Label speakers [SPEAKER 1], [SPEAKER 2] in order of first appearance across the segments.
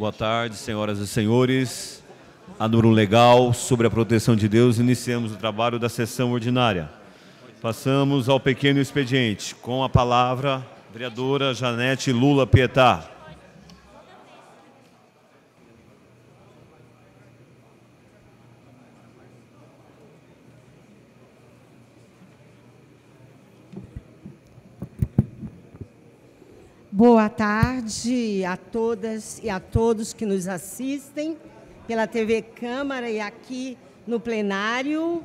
[SPEAKER 1] Boa tarde, senhoras e senhores. A número legal sobre a proteção de Deus, iniciamos o trabalho da sessão ordinária. Passamos ao pequeno expediente. Com a palavra, vereadora Janete Lula Pietá.
[SPEAKER 2] Boa tarde a todas e a todos que nos assistem pela TV Câmara e aqui no plenário.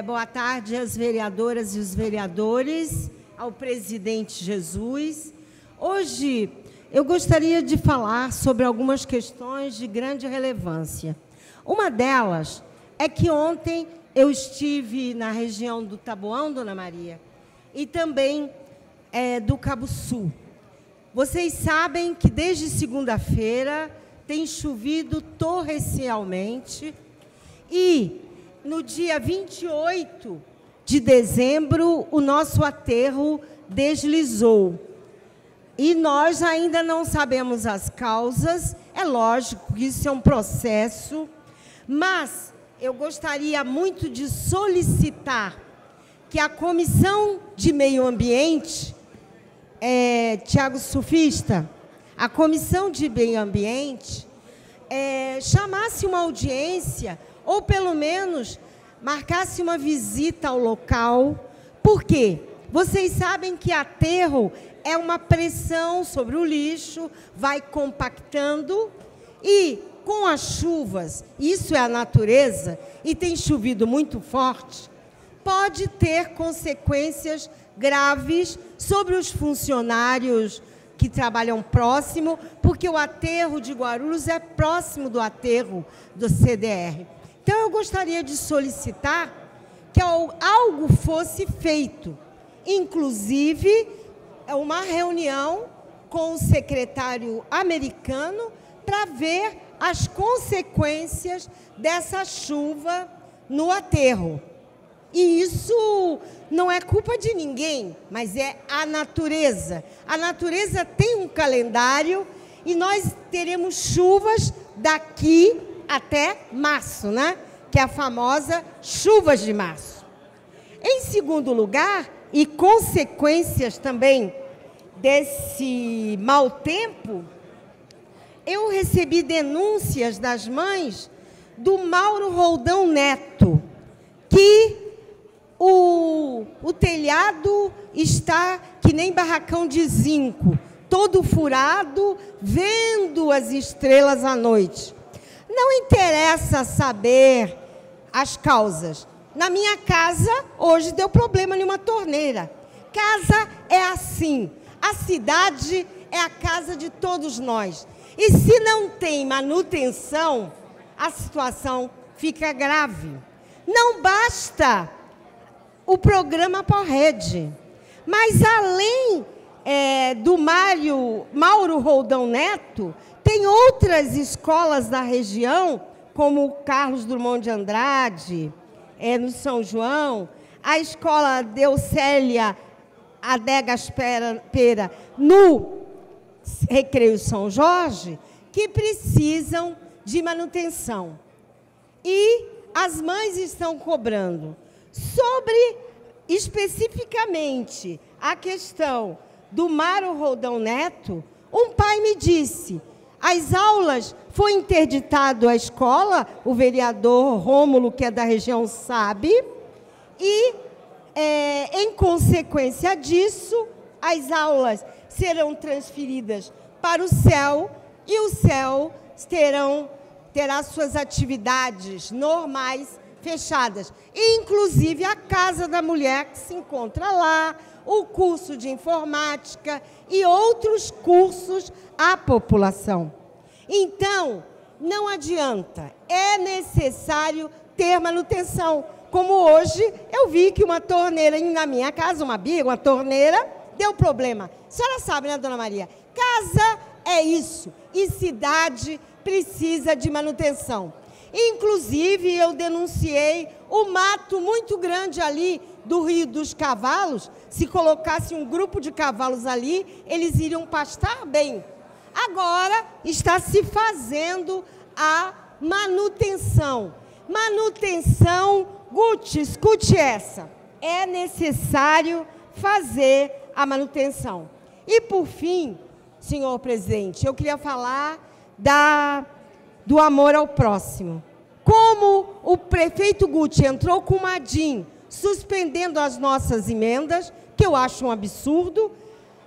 [SPEAKER 2] Boa tarde às vereadoras e os vereadores, ao presidente Jesus. Hoje eu gostaria de falar sobre algumas questões de grande relevância. Uma delas é que ontem eu estive na região do Taboão, Dona Maria, e também do Cabo Sul. Vocês sabem que desde segunda-feira tem chovido torrencialmente e no dia 28 de dezembro o nosso aterro deslizou. E nós ainda não sabemos as causas, é lógico que isso é um processo, mas eu gostaria muito de solicitar que a Comissão de Meio Ambiente, Tiago Sufista, a Comissão de Meio Ambiente chamasse uma audiência ou, pelo menos, marcasse uma visita ao local. Por quê? Vocês sabem que aterro é uma pressão sobre o lixo, vai compactando e, com as chuvas, isso é a natureza, e tem chovido muito forte, pode ter consequências graves sobre os funcionários que trabalham próximo, porque o aterro de Guarulhos é próximo do aterro do CDR. Então, eu gostaria de solicitar que algo fosse feito, inclusive uma reunião com o secretário americano para ver as consequências dessa chuva no aterro. E isso não é culpa de ninguém, mas é a natureza. A natureza tem um calendário e nós teremos chuvas daqui até março, né? Que é a famosa chuvas de março. Em segundo lugar, e consequências também desse mau tempo, eu recebi denúncias das mães do Mauro Roldão Neto, que o telhado está que nem barracão de zinco, todo furado, vendo as estrelas à noite. Não interessa saber as causas. Na minha casa, hoje, deu problema em uma torneira. Casa é assim. A cidade é a casa de todos nós. E se não tem manutenção, a situação fica grave. Não basta o programa PORRED, mas além do Mauro Roldão Neto, tem outras escolas da região, como o Carlos Drummond de Andrade, no São João, a escola Deucélia Adegas Pera, no Recreio São Jorge, que precisam de manutenção. E as mães estão cobrando. Sobre, especificamente, a questão do Mauro Roldão Neto, um pai me disse, as aulas, foi interditado a escola, o vereador Rômulo, que é da região, sabe, e, em consequência disso, as aulas serão transferidas para o CEL, e o CEL terá suas atividades normais fechadas, inclusive a Casa da Mulher, que se encontra lá, o curso de informática e outros cursos à população. Então, não adianta, é necessário ter manutenção. Como hoje, eu vi que uma torneira na minha casa, uma torneira, deu problema. A senhora sabe, né, Dona Maria? Casa é isso, e cidade precisa de manutenção. Inclusive, eu denunciei o mato muito grande ali do Rio dos Cavalos. Se colocasse um grupo de cavalos ali, eles iriam pastar bem. Agora está se fazendo a manutenção. Manutenção, Guti, escute essa. É necessário fazer a manutenção. E, por fim, senhor presidente, eu queria falar do amor ao próximo. Como o prefeito Guti entrou com uma DIN suspendendo as nossas emendas, que eu acho um absurdo,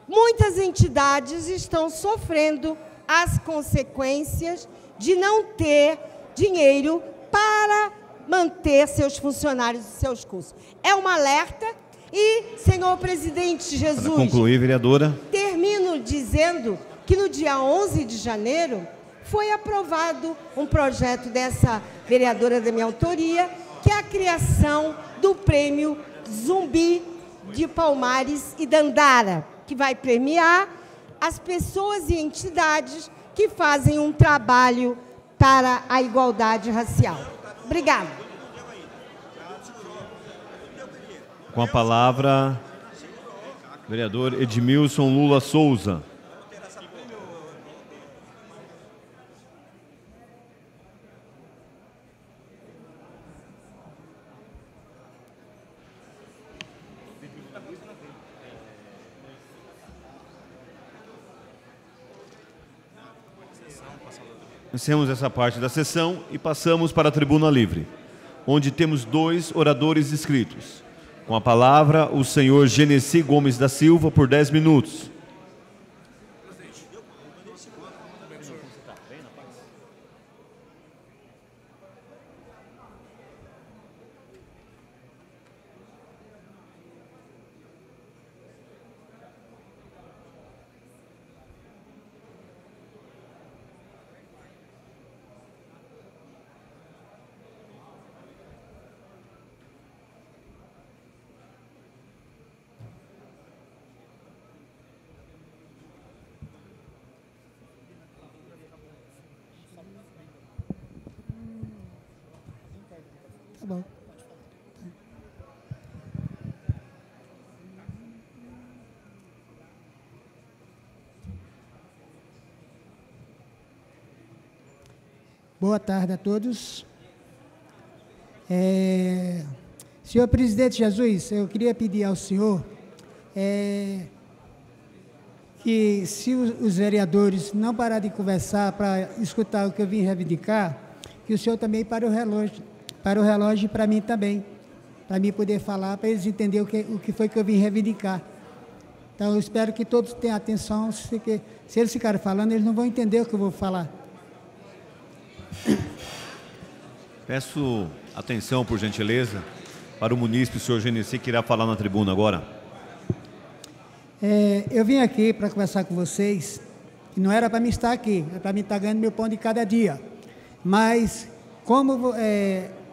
[SPEAKER 2] muitas entidades estão sofrendo as consequências de não ter dinheiro para manter seus funcionários e seus custos. É um alerta e, senhor presidente Jesus...
[SPEAKER 1] Para concluir, vereadora.
[SPEAKER 2] Termino dizendo que no dia 11 de janeiro foi aprovado um projeto dessa vereadora da minha autoria, que é a criação do prêmio Zumbi de Palmares e Dandara, que vai premiar as pessoas e entidades que fazem um trabalho para a igualdade racial. Obrigada.
[SPEAKER 1] Com a palavra, vereador Edmilson Lula Souza. Encerramos essa parte da sessão e passamos para a tribuna livre, onde temos 2 oradores inscritos. Com a palavra, o senhor Genesi Gomes da Silva, por 10 minutos.
[SPEAKER 3] Tá bom. Boa tarde a todos. Senhor presidente Jesus, eu queria pedir ao senhor que, se os vereadores não pararem de conversar para escutar o que eu vim reivindicar, que o senhor também pare o relógio para mim também, para mim poder falar, para eles entenderem o que foi que eu vim reivindicar. Então, eu espero que todos tenham atenção, se eles ficarem falando, eles não vão entender o que eu vou falar.
[SPEAKER 1] Peço atenção, por gentileza, para o munícipe, o senhor Genesi, que irá falar na tribuna agora.
[SPEAKER 3] Eu vim aqui para conversar com vocês, que não era para mim estar aqui, era para mim estar ganhando meu pão de cada dia. Mas, como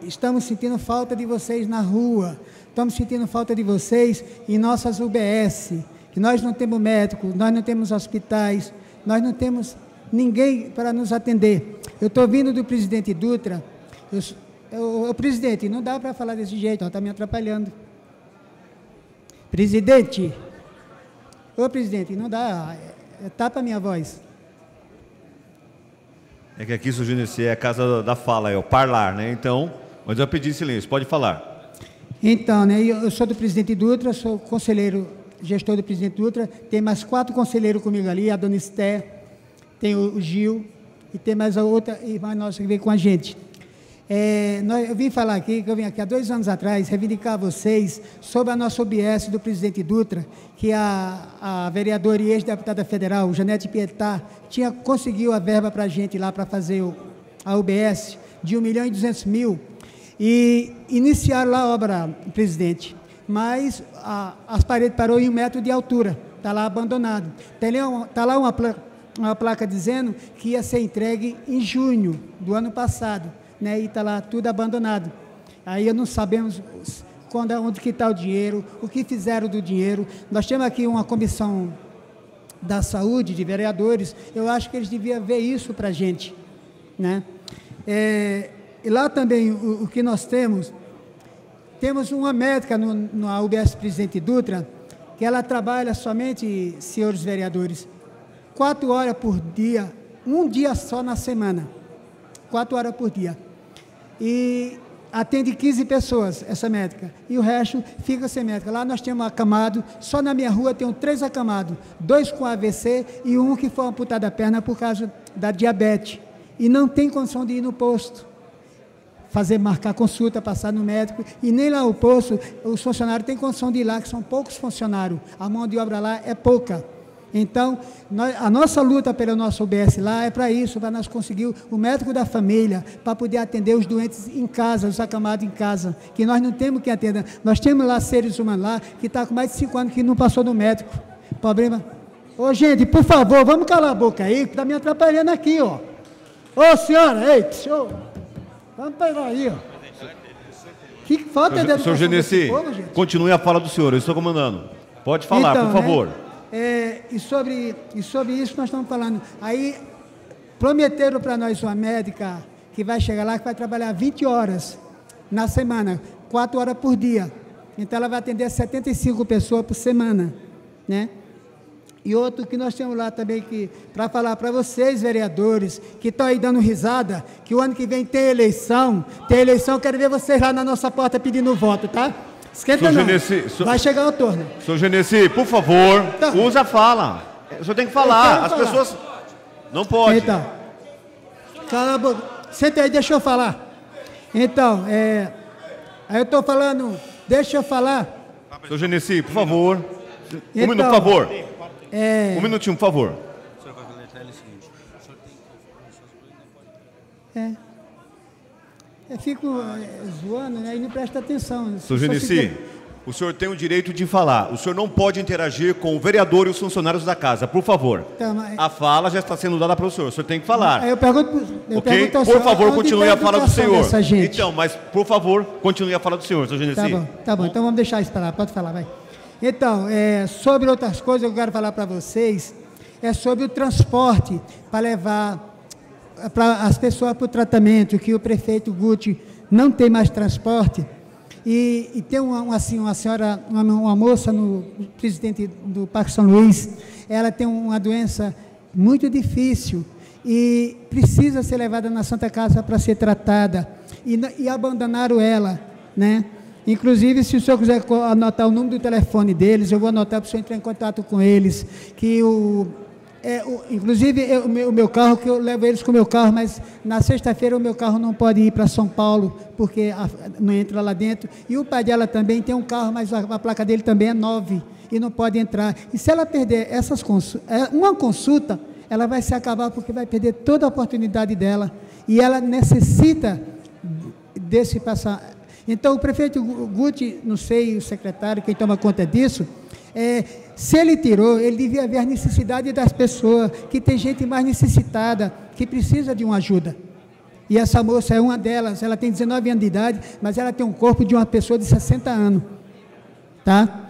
[SPEAKER 3] estamos sentindo falta de vocês na rua, estamos sentindo falta de vocês em nossas UBS, que nós não temos médicos, nós não temos hospitais, nós não temos ninguém para nos atender. Eu estou vindo do presidente Dutra. Presidente, não dá para falar desse jeito, está me atrapalhando. Presidente, presidente, não dá, tapa a minha voz.
[SPEAKER 1] É que aqui, senhor Genesi, é a casa da fala, é o parlar, né? Então, mas eu pedi silêncio, pode falar.
[SPEAKER 3] Então, né, eu sou do presidente Dutra, sou conselheiro, gestor do presidente Dutra, tem mais 4 conselheiros comigo ali, a dona Esté, tem o Gil, e tem mais a outra irmã nossa que veio com a gente. Eu vim falar aqui, que eu vim aqui há 2 anos atrás, reivindicar a vocês sobre a nossa UBS do presidente Dutra, que a vereadora e ex-deputada federal, Janete Pietá, conseguiu a verba para a gente lá para fazer a UBS de 1.200.000 e iniciaram lá a obra, presidente, mas as paredes parou em 1 metro de altura, está lá abandonado. Está lá uma placa dizendo que ia ser entregue em junho do ano passado, né, e está lá tudo abandonado. Aí não sabemos onde que está o dinheiro, o que fizeram do dinheiro. Nós temos aqui uma comissão da saúde, de vereadores, eu acho que eles deviam ver isso para a gente, né? E lá também, o que nós temos uma médica na UBS Presidente Dutra, que ela trabalha somente, senhores vereadores, 4 horas por dia, um dia só na semana, 4 horas por dia. E atende 15 pessoas, essa médica, e o resto fica sem médica. Lá nós temos acamado, só na minha rua tem 3 acamados, 2 com AVC e um que foi amputado a perna por causa da diabetes. E não tem condição de ir no posto, marcar consulta, passar no médico, e nem lá o posto, os funcionários têm condição de ir lá, que são poucos funcionários, a mão de obra lá é pouca. Então, a nossa luta pelo nosso UBS lá é para isso, para nós conseguir o médico da família, para poder atender os doentes em casa, os acamados em casa, que nós não temos que atender. Nós temos lá seres humanos lá, que está com mais de 5 anos que não passou no médico. Problema. Ô, gente, por favor, vamos calar a boca aí, que está me atrapalhando aqui, ó. Ô, senhora, ei, senhor, vamos pegar aí, ó. Que falta de educação.
[SPEAKER 1] Senhor Genesi, continue a fala do senhor, eu estou comandando. Pode falar,
[SPEAKER 3] então,
[SPEAKER 1] por favor.
[SPEAKER 3] E sobre isso nós estamos falando. Aí, prometeram para nós uma médica que vai chegar lá, que vai trabalhar 20 horas na semana, 4 horas por dia. Então, ela vai atender 75 pessoas por semana, né? E outro que nós temos lá também, para falar para vocês, vereadores, que estão aí dando risada, que o ano que vem tem eleição, quero ver vocês lá na nossa porta pedindo voto, tá? Esquenta não, vai chegar o turno.
[SPEAKER 1] Senhor Genesi, por favor, usa a fala. O senhor tem que falar, as pessoas... Não pode.
[SPEAKER 3] Então, cala a boca. Senta aí, deixa eu falar. Então, aí eu estou falando, deixa eu falar.
[SPEAKER 1] Senhor Genesi, por favor. Um minuto, por favor. Um minutinho, por favor.
[SPEAKER 4] O senhor vai letrar ele o seguinte. O senhor tem que...
[SPEAKER 3] Eu fico zoando, né, e não presta atenção.
[SPEAKER 1] Senhor Genesi, o senhor tem o direito de falar. O senhor não pode interagir com o vereador e os funcionários da casa, por favor. Então, a fala já está sendo dada para o senhor tem que falar.
[SPEAKER 3] Aí eu pergunto
[SPEAKER 1] ao senhor, por favor, continue a fala do senhor. Então, mas, por favor, continue a fala do senhor, senhor Genesi.
[SPEAKER 3] Tá bom, então vamos deixar isso para lá, pode falar, vai. Então, sobre outras coisas que eu quero falar para vocês, é sobre o transporte para levar para as pessoas para o tratamento, que o prefeito Guti não tem mais transporte, e tem uma senhora, uma moça, no presidente do Parque São Luís, ela tem uma doença muito difícil, e precisa ser levada na Santa Casa para ser tratada, e abandonaram ela, né? Inclusive, se o senhor quiser anotar o número do telefone deles, eu vou anotar para o senhor entrar em contato com eles, que inclusive o meu carro, que eu levo eles com o meu carro, mas na sexta-feira o meu carro não pode ir para São Paulo, porque não entra lá dentro, e o pai dela também tem um carro, mas a placa dele também é 9, e não pode entrar, e se ela perder uma consulta, ela vai se acabar, porque vai perder toda a oportunidade dela, e ela necessita desse passar. Então o prefeito Guti, não sei, o secretário, quem toma conta disso, se ele tirou, ele devia ver a necessidade das pessoas, que tem gente mais necessitada, que precisa de uma ajuda. E essa moça é uma delas, ela tem 19 anos de idade, mas ela tem um corpo de uma pessoa de 60 anos. Tá?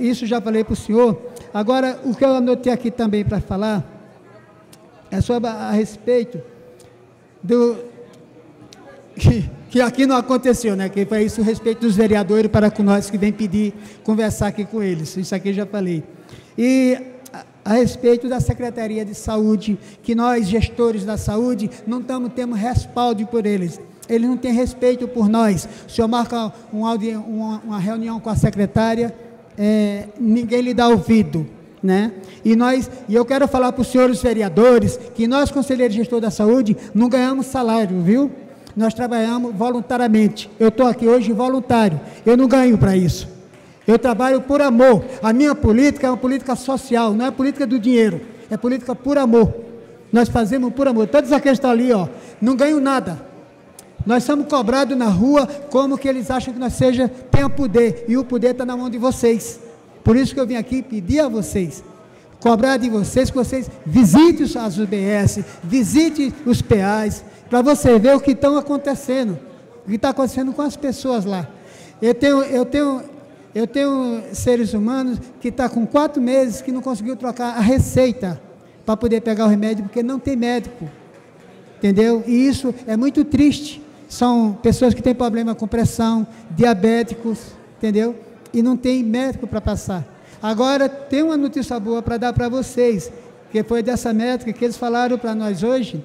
[SPEAKER 3] Isso já falei para o senhor. Agora, o que eu anotei aqui também para falar, é sobre a respeito do... que aqui não aconteceu, né? Que foi isso a respeito dos vereadores para com nós que vem pedir, conversar aqui com eles. Isso aqui eu já falei. E a respeito da Secretaria de Saúde, que nós, gestores da saúde, não estamos tendo respaldo por eles. Eles não têm respeito por nós. O senhor marca uma reunião com a secretária, ninguém lhe dá ouvido, né? E eu quero falar para os senhores vereadores, que nós, conselheiros gestores da saúde, não ganhamos salário, viu? Nós trabalhamos voluntariamente. Eu estou aqui hoje voluntário. Eu não ganho para isso. Eu trabalho por amor. A minha política é uma política social, não é política do dinheiro. É política por amor. Nós fazemos por amor. Todos aqueles que estão ali, ó, não ganham nada. Nós somos cobrados na rua como que eles acham que nós tenha poder. E o poder está na mão de vocês. Por isso que eu vim aqui pedir a vocês, cobrar de vocês, que vocês visitem as UBS, visitem os PAs, para você ver o que está acontecendo com as pessoas lá. Eu tenho seres humanos que estão com 4 meses que não conseguiu trocar a receita para poder pegar o remédio, porque não tem médico, entendeu? E isso é muito triste. São pessoas que têm problema com pressão, diabéticos, entendeu? E não tem médico para passar. Agora, tem uma notícia boa para dar para vocês, porque foi dessa métrica que eles falaram para nós hoje,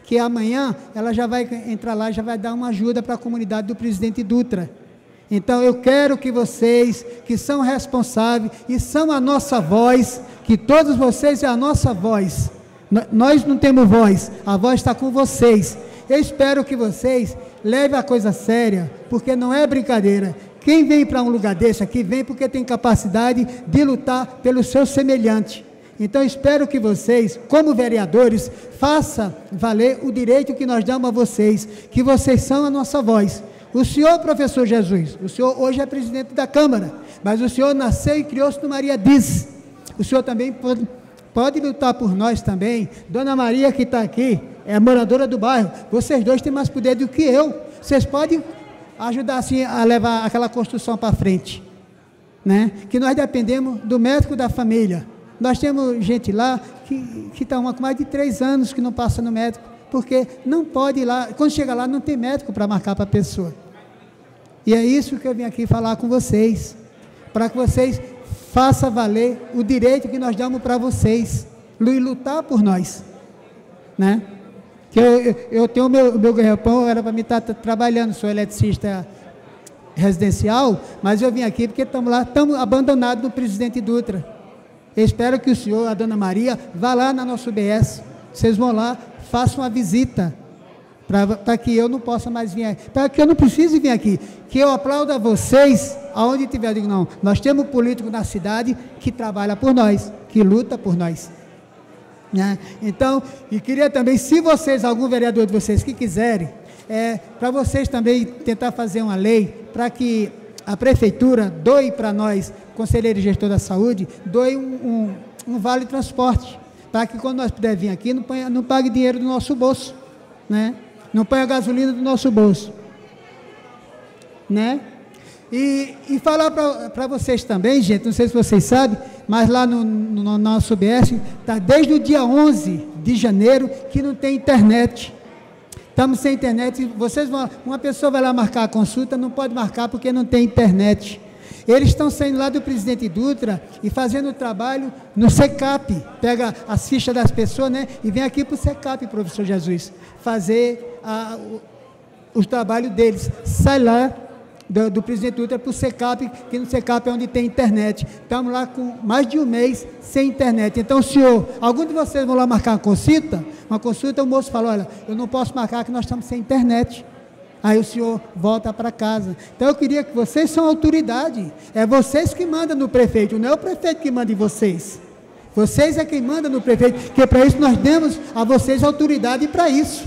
[SPEAKER 3] que amanhã ela já vai entrar lá, já vai dar uma ajuda para a comunidade do Presidente Dutra. Então eu quero que vocês, que são responsáveis e são a nossa voz, que todos vocês é a nossa voz, nós não temos voz, a voz está com vocês. Eu espero que vocês levem a coisa séria, porque não é brincadeira. Quem vem para um lugar desse aqui, vem porque tem capacidade de lutar pelo seu semelhante. Então, espero que vocês, como vereadores, façam valer o direito que nós damos a vocês, que vocês são a nossa voz. O senhor, professor Jesus, o senhor hoje é presidente da Câmara, mas o senhor nasceu e criou-se no Maria Diz. O senhor também pode lutar por nós também. Dona Maria, que está aqui, é moradora do bairro. Vocês dois têm mais poder do que eu. Vocês podem ajudar assim a levar aquela construção para frente, né? Que nós dependemos do médico da família. Nós temos gente lá que está com mais de 3 anos que não passa no médico, porque não pode ir lá, quando chega lá não tem médico para marcar para a pessoa. E é isso que eu vim aqui falar com vocês, para que vocês façam valer o direito que nós damos para vocês, e lutar por nós, né? Que eu tenho o meu ganha-pão, era para mim estar trabalhando, sou eletricista residencial, mas eu vim aqui porque estamos lá, estamos abandonados no Presidente Dutra. Eu espero que o senhor, a dona Maria, vá lá na nossa UBS, vocês vão lá, façam uma visita, para que eu não possa mais vir, para que eu não precise vir aqui, que eu aplaudo vocês, aonde tiver. Eu digo, não, nós temos político na cidade que trabalha por nós, que luta por nós, né? Então, e queria também, se vocês, algum vereador de vocês que quiserem, para vocês também tentar fazer uma lei, para que a prefeitura doe para nós, conselheiro e gestor da saúde, doe um vale transporte, para que quando nós pudermos vir aqui, não pague dinheiro do nosso bolso, né? Não põe a gasolina do nosso bolso, né? E falar para vocês também, gente, não sei se vocês sabem, mas lá no nosso UBS, está desde o dia 11 de janeiro que não tem internet. Estamos sem internet, uma pessoa vai lá marcar a consulta, não pode marcar porque não tem internet. Eles estão saindo lá do Presidente Dutra e fazendo o trabalho no SECAP, pega as fichas das pessoas, né, e vem aqui para o SECAP, professor Jesus, fazer o trabalho deles. Sai lá do Presidente Dutra para o SECAP, que no SECAP é onde tem internet. Estamos lá com mais de um mês sem internet. Então, senhor, algum de vocês vão lá marcar uma consulta, o moço fala, olha, eu não posso marcar que nós estamos sem internet. Aí o senhor volta para casa. Então, eu queria que vocês são autoridade, é vocês que mandam no prefeito, não é o prefeito que manda em vocês. Vocês é quem manda no prefeito, porque para isso nós demos a vocês autoridade para isso.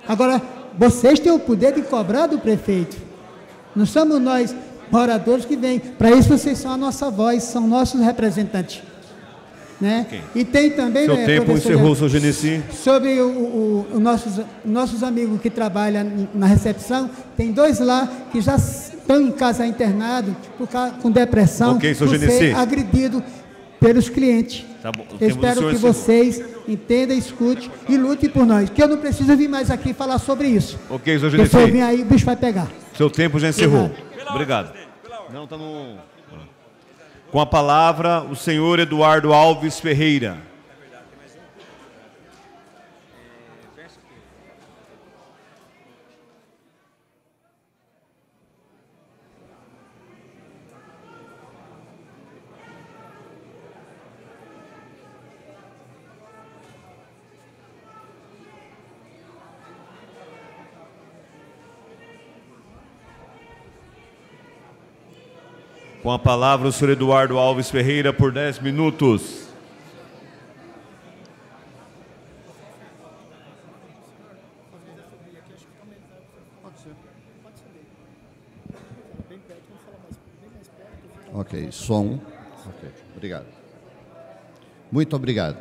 [SPEAKER 3] Agora, vocês têm o poder de cobrar do prefeito. Não somos nós, moradores, que vêm. Para isso vocês são a nossa voz, são nossos representantes, né? Okay. E tem também...
[SPEAKER 1] Seu tempo encerrou, seu Genesi.
[SPEAKER 3] Sobre os nossos amigos que trabalham na recepção, tem 2 lá que já estão em casa internados com depressão,
[SPEAKER 1] okay,
[SPEAKER 3] por ser agredido pelos clientes.
[SPEAKER 1] Tá bom.
[SPEAKER 3] Eu espero que vocês entendam, escutem e lutem por nós, que eu não preciso vir mais aqui falar sobre isso.
[SPEAKER 1] Ok, seu Genesi.
[SPEAKER 3] Se eu vir aí, o bicho vai pegar.
[SPEAKER 1] Seu tempo já encerrou. Obrigado. Não, tá no... Com a palavra, o senhor Eduardo Alves Ferreira. Com a palavra, o senhor Eduardo Alves Ferreira, por 10 minutos.
[SPEAKER 5] Ok, som. Okay, obrigado. Muito obrigado.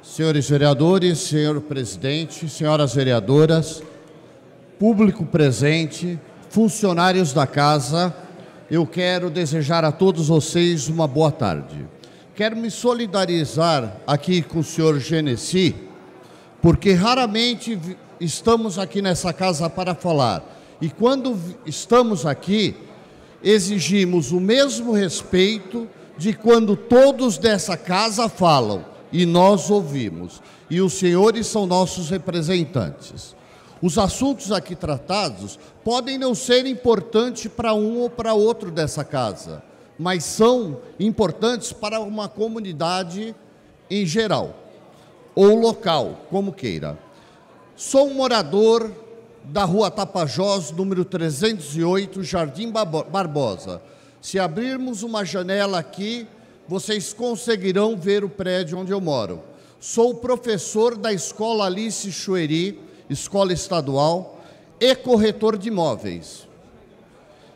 [SPEAKER 5] Senhores vereadores, senhor presidente, senhoras vereadoras, público presente, funcionários da casa, eu quero desejar a todos vocês uma boa tarde. Quero me solidarizar aqui com o senhor Genesi, porque raramente estamos aqui nessa casa para falar. E quando estamos aqui, exigimos o mesmo respeito de quando todos dessa casa falam. e nós ouvimos. E os senhores são nossos representantes. Os assuntos aqui tratados podem não ser importantes para um ou para outro dessa casa, mas são importantes para uma comunidade em geral, ou local, como queira. Sou um morador da Rua Tapajós, número 308, Jardim Barbosa. Se abrirmos uma janela aqui, vocês conseguirão ver o prédio onde eu moro. Sou professor da Escola Alice Chueri, escola estadual, e corretor de imóveis.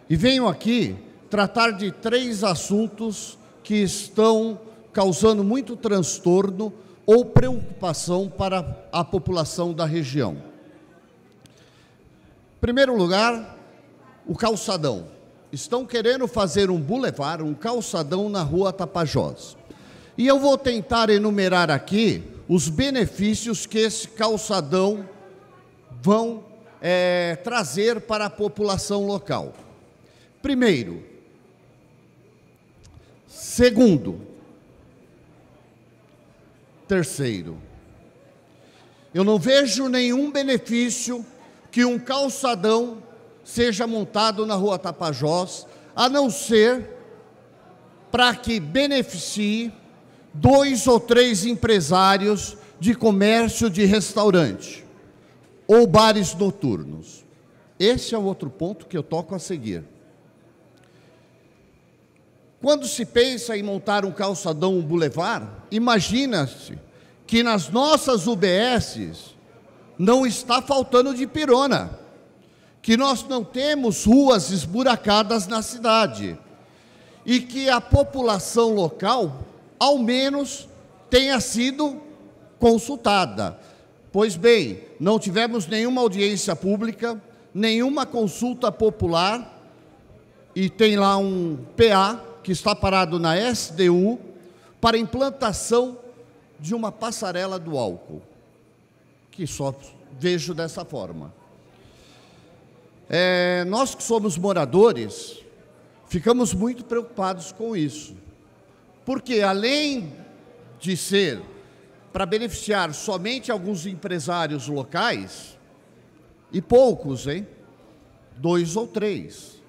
[SPEAKER 5] E venho aqui tratar de 3 assuntos que estão causando muito transtorno ou preocupação para a população da região. Em primeiro lugar, o calçadão. Estão querendo fazer um bulevar, um calçadão na Rua Tapajós. E eu vou tentar enumerar aqui os benefícios que esse calçadão vão trazer para a população local. Primeiro. Segundo. Terceiro. Eu não vejo nenhum benefício que um calçadão seja montado na Rua Tapajós, a não ser para que beneficie 2 ou 3 empresários de comércio de restaurante ou bares noturnos. Esse é o outro ponto que eu toco a seguir. Quando se pensa em montar um calçadão, um bulevar, imagina-se que nas nossas UBSs não está faltando de pirona, que nós não temos ruas esburacadas na cidade e que a população local, ao menos, tenha sido consultada. Pois bem, não tivemos nenhuma audiência pública, nenhuma consulta popular, e tem lá um PA que está parado na SDU para implantação de uma passarela do álcool, que só vejo dessa forma. Nós que somos moradores, ficamos muito preocupados com isso, porque além de ser para beneficiar somente alguns empresários locais, e poucos, 2 ou 3,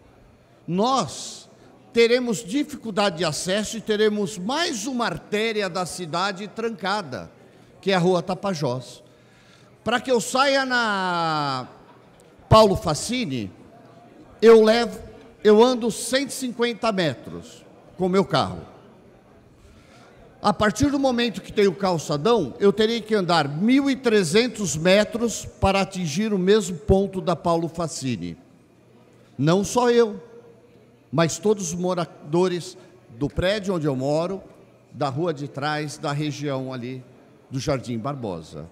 [SPEAKER 5] nós teremos dificuldade de acesso e teremos mais uma artéria da cidade trancada, que é a Rua Tapajós. Para que eu saia na Paulo Facini, eu ando 150 metros com o meu carro. A partir do momento que tem o calçadão, eu teria que andar 1.300 metros para atingir o mesmo ponto da Paulo Facini. Não só eu, mas todos os moradores do prédio onde eu moro, da rua de trás, da região ali do Jardim Barbosa.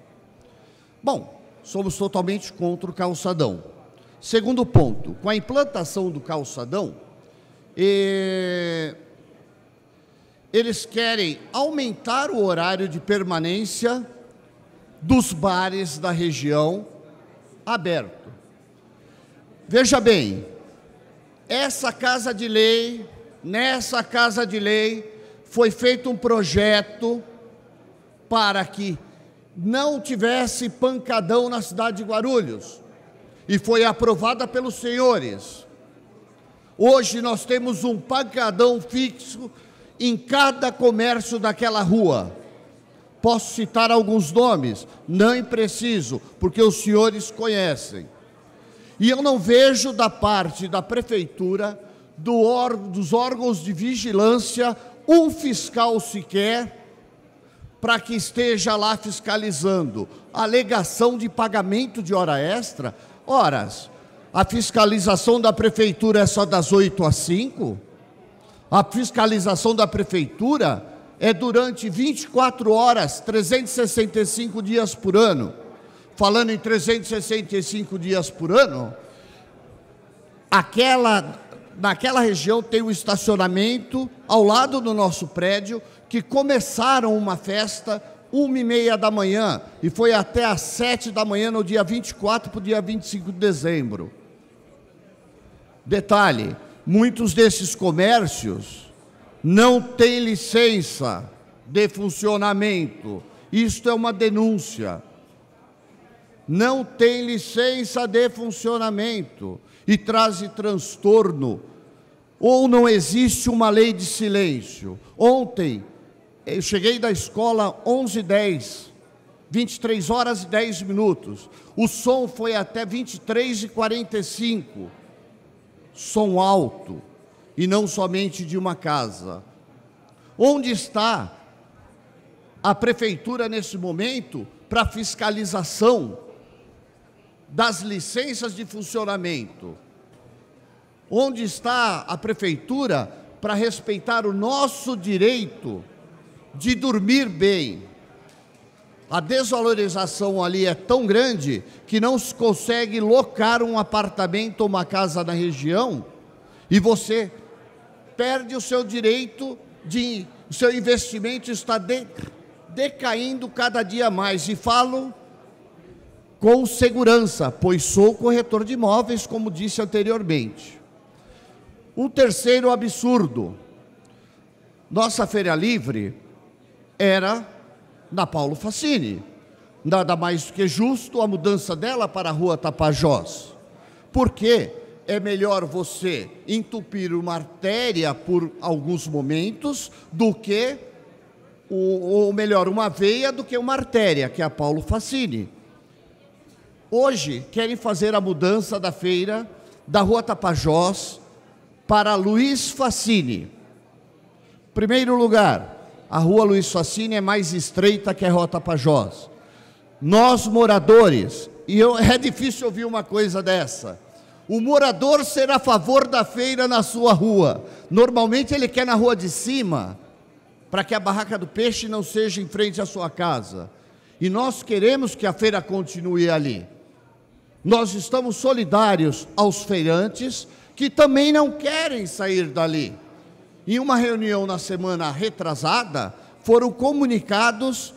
[SPEAKER 5] Bom, somos totalmente contra o calçadão. Segundo ponto, com a implantação do calçadão, eles querem aumentar o horário de permanência dos bares da região aberto. Veja bem, nessa casa de lei, foi feito um projeto para que não tivesse pancadão na cidade de Guarulhos, e foi aprovada pelos senhores. Hoje nós temos um pancadão fixo em cada comércio daquela rua. Posso citar alguns nomes? Não preciso, porque os senhores conhecem. E eu não vejo da parte da prefeitura, dos órgãos de vigilância, um fiscal sequer para que esteja lá fiscalizando. Alegação de pagamento de hora extra. Horas, a fiscalização da prefeitura é só das 8 às 5? A fiscalização da prefeitura é durante 24 horas, 365 dias por ano. Falando em 365 dias por ano, naquela região tem um estacionamento ao lado do nosso prédio, que começaram uma festa 1h30 da manhã e foi até às 7 da manhã no dia 24 para o dia 25 de dezembro. Detalhe, muitos desses comércios não têm licença de funcionamento. Isto é uma denúncia. Não tem licença de funcionamento e traz transtorno. Ou não existe uma lei de silêncio. Ontem, eu cheguei da escola 11h10, 23 horas e 10 minutos. O som foi até 23h45. Som alto, e não somente de uma casa. Onde está a prefeitura nesse momento para fiscalização das licenças de funcionamento? Onde está a prefeitura para respeitar o nosso direito de dormir bem? A desvalorização ali é tão grande que não se consegue locar um apartamento ou uma casa na região e você perde o seu direito o seu investimento está decaindo cada dia mais. E falo com segurança, pois sou corretor de imóveis, como disse anteriormente. Um terceiro absurdo. Nossa Feira Livre era na Paulo Facini. Nada mais do que justo a mudança dela para a Rua Tapajós. Porque é melhor você entupir uma artéria por alguns momentos do que, ou melhor, uma veia do que uma artéria, que é a Paulo Facini. Hoje querem fazer a mudança da feira da Rua Tapajós para Luiz Facini. Em primeiro lugar, a Rua Luiz Facini é mais estreita que a Rua Tapajós. Nós, moradores, é difícil ouvir uma coisa dessa. O morador será a favor da feira na sua rua. Normalmente ele quer na rua de cima, para que a barraca do peixe não seja em frente à sua casa. E nós queremos que a feira continue ali. Nós estamos solidários aos feirantes que também não querem sair dali. Em uma reunião na semana retrasada, foram comunicados,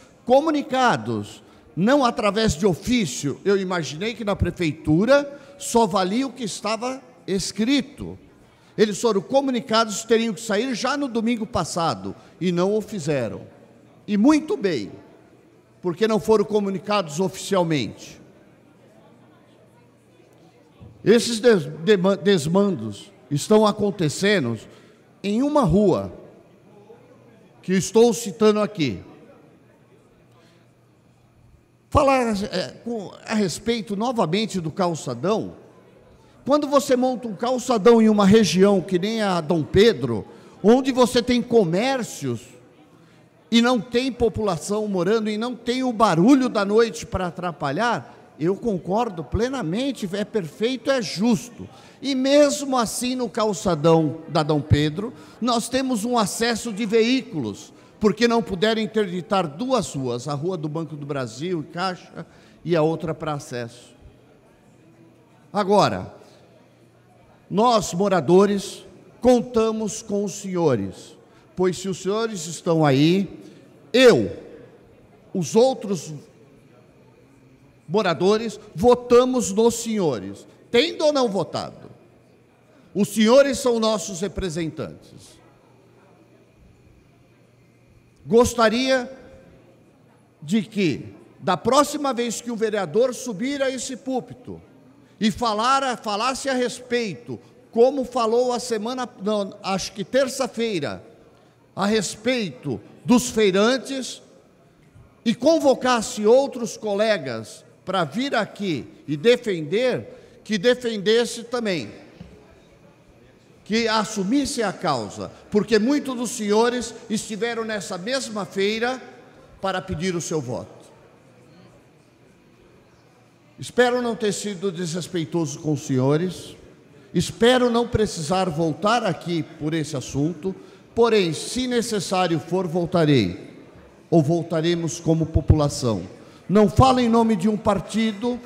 [SPEAKER 5] não através de ofício. Eu imaginei que na prefeitura só valia o que estava escrito. Eles foram comunicados que teriam que sair já no domingo passado, e não o fizeram. E muito bem, porque não foram comunicados oficialmente. Esses desmandos estão acontecendo em uma rua que estou citando aqui. Falar a respeito novamente do calçadão. Quando você monta um calçadão em uma região que nem a Dom Pedro, onde você tem comércios e não tem população morando e não tem o barulho da noite para atrapalhar, eu concordo plenamente, é perfeito, é justo. E mesmo assim no calçadão da Dom Pedro, nós temos um acesso de veículos, porque não puderam interditar duas ruas, a Rua do Banco do Brasil, Caixa, e a outra para acesso. Agora, nós, moradores, contamos com os senhores, pois se os senhores estão aí, os outros moradores, votamos nos senhores, tendo ou não votado. Os senhores são nossos representantes. Gostaria de que, da próxima vez que o vereador subir a esse púlpito e falasse a respeito, como falou acho que terça-feira, a respeito dos feirantes, e convocasse outros colegas para vir aqui e defender, que defendesse também, que assumisse a causa, porque muitos dos senhores estiveram nessa mesma feira para pedir o seu voto. Espero não ter sido desrespeitoso com os senhores, espero não precisar voltar aqui por esse assunto, porém, se necessário for, voltarei, ou voltaremos como população. Não falo em nome de um partido,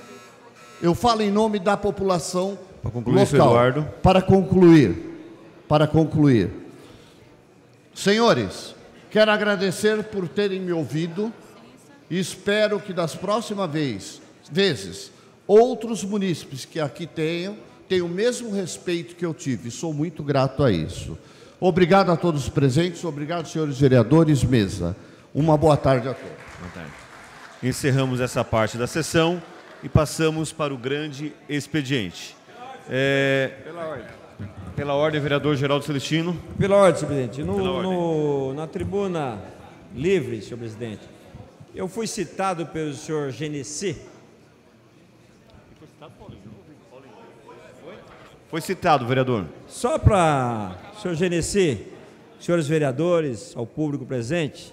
[SPEAKER 5] eu falo em nome da população local.
[SPEAKER 1] Eduardo.
[SPEAKER 5] Para concluir. Senhores, quero agradecer por terem me ouvido e espero que das próximas vezes outros munícipes que aqui tenham o mesmo respeito que eu tive. Sou muito grato a isso. Obrigado a todos os presentes, obrigado, senhores vereadores, mesa. Uma boa tarde a todos.
[SPEAKER 1] Boa tarde. Encerramos essa parte da sessão e passamos para o grande expediente.
[SPEAKER 6] Pela ordem.
[SPEAKER 1] Pela ordem, vereador Geraldo Celestino.
[SPEAKER 6] Pela ordem, senhor presidente.
[SPEAKER 1] Pela ordem.
[SPEAKER 6] Na tribuna livre, senhor presidente, eu fui citado pelo senhor Genesi.
[SPEAKER 1] Foi citado, vereador.
[SPEAKER 6] Só para o senhor Genesi, senhores vereadores, ao público presente,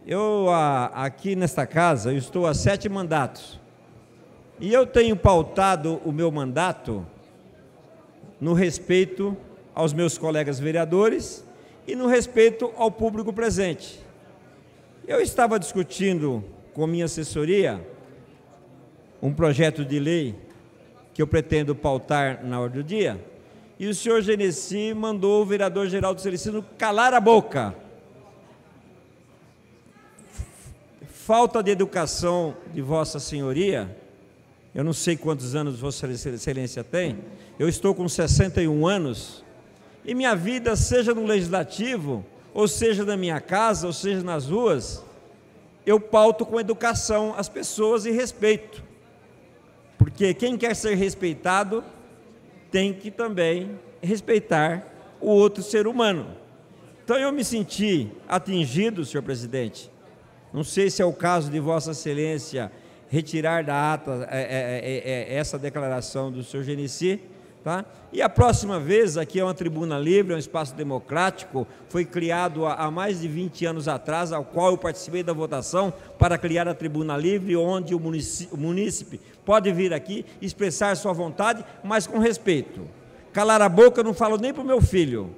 [SPEAKER 6] eu aqui nesta casa, eu estou há 7 mandatos. E eu tenho pautado o meu mandato no respeito aos meus colegas vereadores e no respeito ao público presente. Eu estava discutindo com minha assessoria um projeto de lei que eu pretendo pautar na ordem do dia, e o senhor Genesi mandou o vereador Geraldo Celestino calar a boca. Falta de educação de Vossa Senhoria, eu não sei quantos anos Vossa Excelência tem, eu estou com 61 anos, e minha vida, seja no Legislativo, ou seja na minha casa, ou seja nas ruas, eu pauto com educação as pessoas e respeito. Porque quem quer ser respeitado tem que também respeitar o outro ser humano. Então eu me senti atingido, senhor presidente. Não sei se é o caso de Vossa Excelência retirar da ata essa declaração do senhor Genesi, tá? E a próxima vez, aqui é uma tribuna livre, é um espaço democrático, foi criado há mais de 20 anos atrás, ao qual eu participei da votação para criar a tribuna livre, onde o munícipe pode vir aqui expressar sua vontade, mas com respeito. Calar a boca eu não falo nem para o meu filho.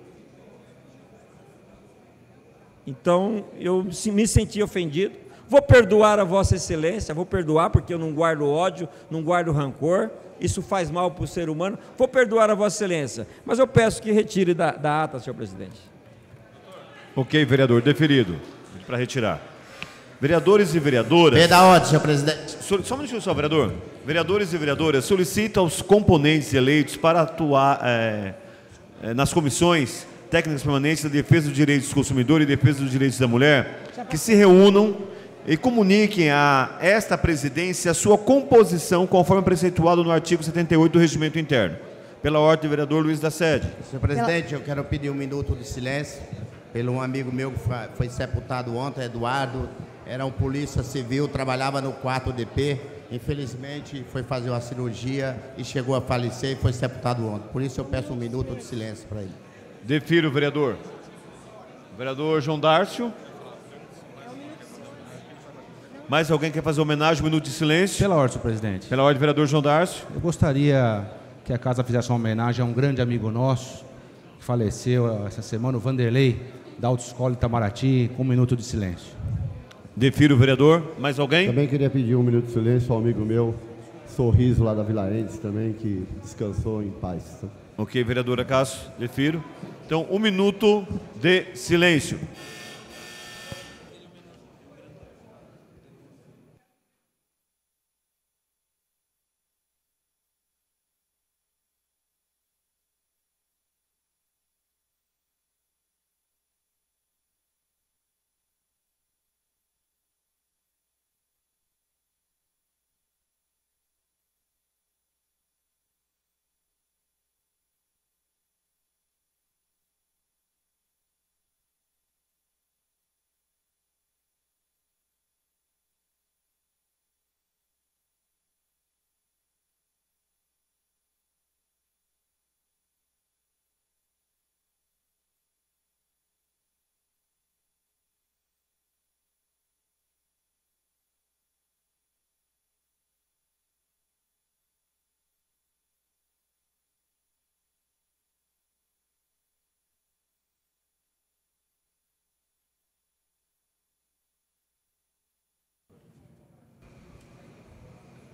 [SPEAKER 6] Então, eu me senti ofendido. Vou perdoar a Vossa Excelência, vou perdoar porque eu não guardo ódio, não guardo rancor, isso faz mal para o ser humano. Vou perdoar a Vossa Excelência, mas eu peço que retire da ata, senhor presidente.
[SPEAKER 1] Ok, vereador, deferido. Para retirar. Vereadores e vereadoras...
[SPEAKER 5] Pela ordem, senhor presidente.
[SPEAKER 1] Só um minutinho só, vereador. Vereadores e vereadoras, solicita aos componentes eleitos para atuar nas comissões técnicas permanentes da defesa dos direitos do consumidor e defesa dos direitos da mulher, que se reúnam e comuniquem a esta presidência a sua composição conforme preceituado no artigo 78 do Regimento Interno. Pela ordem, vereador Luiz da Sede.
[SPEAKER 7] Senhor presidente, eu quero pedir 1 minuto de silêncio pelo um amigo meu que foi sepultado ontem, Eduardo. Era um polícia civil, trabalhava no 4DP. Infelizmente, foi fazer uma cirurgia e chegou a falecer e foi sepultado ontem. Por isso, eu peço 1 minuto de silêncio para ele.
[SPEAKER 1] Defiro, vereador. Vereador João Dárcio. Mais alguém quer fazer homenagem? 1 minuto de silêncio.
[SPEAKER 4] Pela ordem, senhor presidente.
[SPEAKER 1] Pela ordem, vereador João Dárcio.
[SPEAKER 4] Eu gostaria que a casa fizesse uma homenagem a um grande amigo nosso, que faleceu essa semana, o Vanderlei, da Autoescola Itamaraty, com 1 minuto de silêncio.
[SPEAKER 1] Defiro, vereador. Mais alguém?
[SPEAKER 8] Também queria pedir 1 minuto de silêncio ao amigo meu, Sorriso, lá da Vila Endes, também, que descansou em paz.
[SPEAKER 1] Ok, vereadora Cássio, defiro. Então, 1 minuto de silêncio.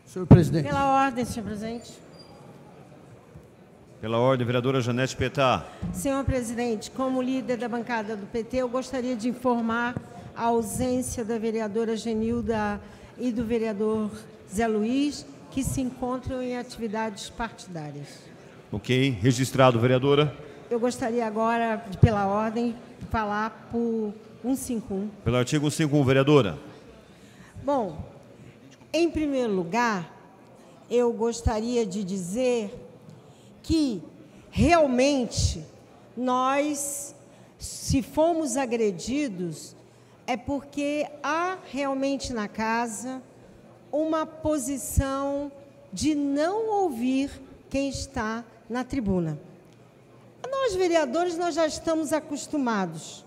[SPEAKER 7] Senhor presidente.
[SPEAKER 2] Pela ordem, senhor presidente.
[SPEAKER 1] Pela ordem, vereadora Janete Petá.
[SPEAKER 2] Senhor presidente, como líder da bancada do PT, eu gostaria de informar a ausência da vereadora Genilda e do vereador Zé Luiz, que se encontram em atividades partidárias.
[SPEAKER 1] Ok, registrado, vereadora.
[SPEAKER 2] Eu gostaria agora, pela ordem, falar por 151.
[SPEAKER 1] Pelo artigo 151, vereadora.
[SPEAKER 2] Bom, em primeiro lugar, eu gostaria de dizer que realmente nós, se fomos agredidos, é porque há realmente na casa uma posição de não ouvir quem está na tribuna. Nós, vereadores, nós já estamos acostumados,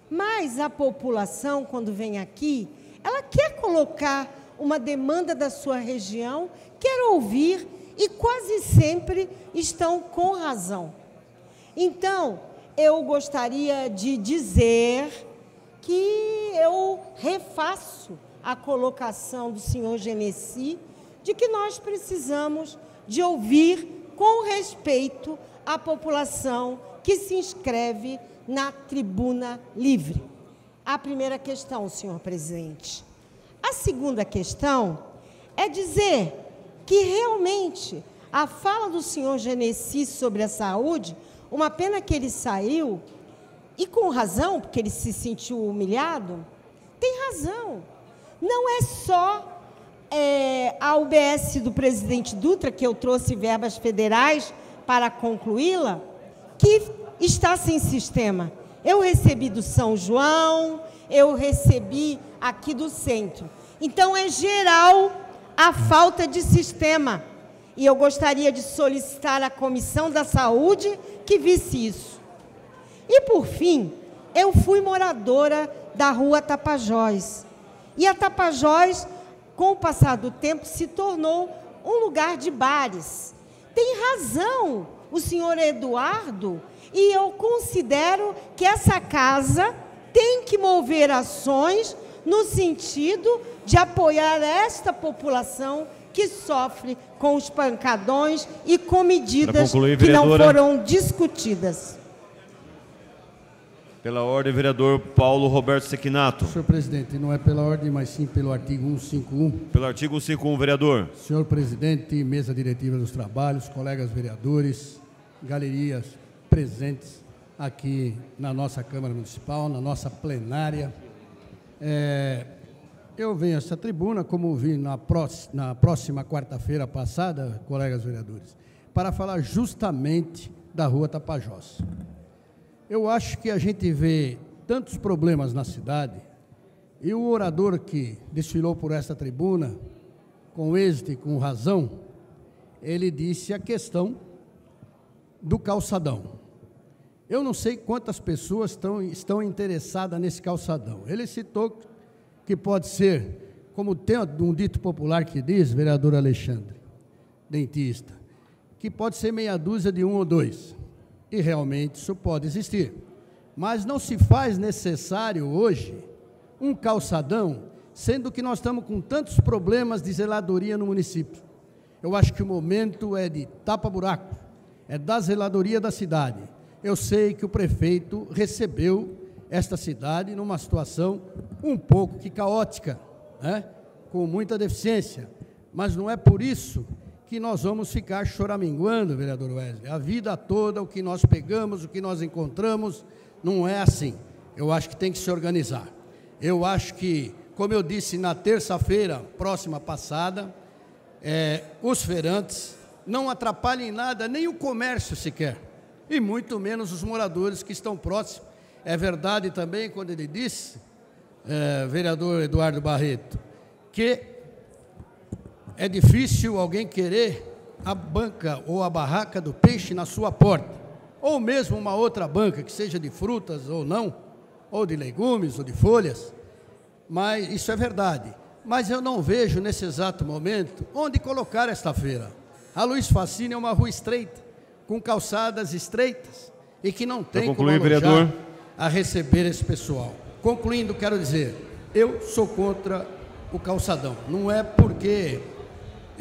[SPEAKER 2] mas a população, quando vem aqui, ela quer colocar uma demanda da sua região, quer ouvir e quase sempre estão com razão. Então, eu gostaria de dizer que eu refaço a colocação do senhor Genesi de que nós precisamos de ouvir com respeito a população que se inscreve na tribuna livre. A primeira questão, senhor presidente. A segunda questão é dizer que realmente a fala do senhor Genesi sobre a saúde, uma pena que ele saiu, e com razão, porque ele se sentiu humilhado, tem razão. Não é só a UBS do presidente Dutra, que eu trouxe verbas federais para concluí-la, que está sem sistema. Eu recebi do São João, eu recebi aqui do centro. Então, é geral a falta de sistema. E eu gostaria de solicitar à Comissão da Saúde que visse isso. E, por fim, eu fui moradora da rua Tapajós. E a Tapajós, com o passar do tempo, se tornou um lugar de bares. Tem razão o senhor Eduardo, e eu considero que essa casa tem que mover ações no sentido de apoiar esta população que sofre com os pancadões e com medidas que não foram discutidas.
[SPEAKER 1] Pela ordem, vereador Paulo Roberto Sequinato.
[SPEAKER 9] Senhor presidente, não é pela ordem, mas sim pelo artigo 151.
[SPEAKER 1] Pelo artigo 151, vereador.
[SPEAKER 9] Senhor presidente, mesa diretiva dos trabalhos, colegas vereadores, galerias presentes aqui na nossa Câmara Municipal, na nossa plenária. Eu venho a essa tribuna, como vi na próxima quarta-feira passada, colegas vereadores, para falar justamente da rua Tapajós. Eu acho que a gente vê tantos problemas na cidade, e o orador que desfilou por esta tribuna, com êxito e com razão, ele disse a questão do calçadão. Eu não sei quantas pessoas estão interessadas nesse calçadão. Ele citou que pode ser, como tem um dito popular que diz, vereador Alexandre, dentista, que pode ser meia dúzia de um ou dois. E realmente isso pode existir. Mas não se faz necessário hoje um calçadão, sendo que nós estamos com tantos problemas de zeladoria no município. Eu acho que o momento é de tapa-buraco, é da zeladoria da cidade. Eu sei que o prefeito recebeu esta cidade numa situação um pouco que caótica, né? Com muita deficiência, mas não é por isso que nós vamos ficar choraminguando, vereador Wesley. A vida toda, o que nós pegamos, o que nós encontramos, não é assim. Eu acho que tem que se organizar. Eu acho que, como eu disse na terça-feira próxima passada, os feirantes não atrapalham em nada, nem o comércio sequer, e muito menos os moradores que estão próximos. É verdade também quando ele disse, vereador Eduardo Barreto, que é difícil alguém querer a banca ou a barraca do peixe na sua porta, ou mesmo uma outra banca, que seja de frutas ou não, ou de legumes ou de folhas, mas isso é verdade. Mas eu não vejo nesse exato momento onde colocar esta feira. A Luiz Facine é uma rua estreita, com calçadas estreitas, e que não tem como alojar a receber esse pessoal. Concluindo, quero dizer, eu sou contra o calçadão. Não é porque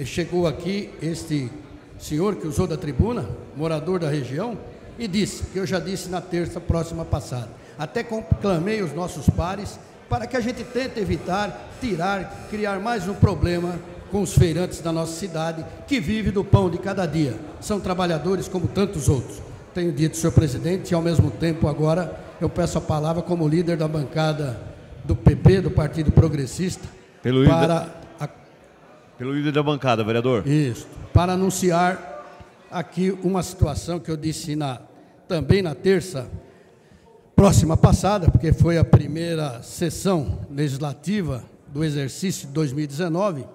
[SPEAKER 9] chegou aqui este senhor que usou da tribuna, morador da região, e disse, que eu já disse na terça próxima passada, até conclamei os nossos pares para que a gente tente evitar, criar mais um problema com os feirantes da nossa cidade, que vive do pão de cada dia. São trabalhadores como tantos outros. Tenho dito, senhor presidente, e ao mesmo tempo agora eu peço a palavra como líder da bancada do PP, do Partido Progressista,
[SPEAKER 1] Pelo líder da bancada, vereador.
[SPEAKER 9] Isso, para anunciar aqui uma situação que eu disse também na terça próxima passada, porque foi a primeira sessão legislativa do exercício de 2019,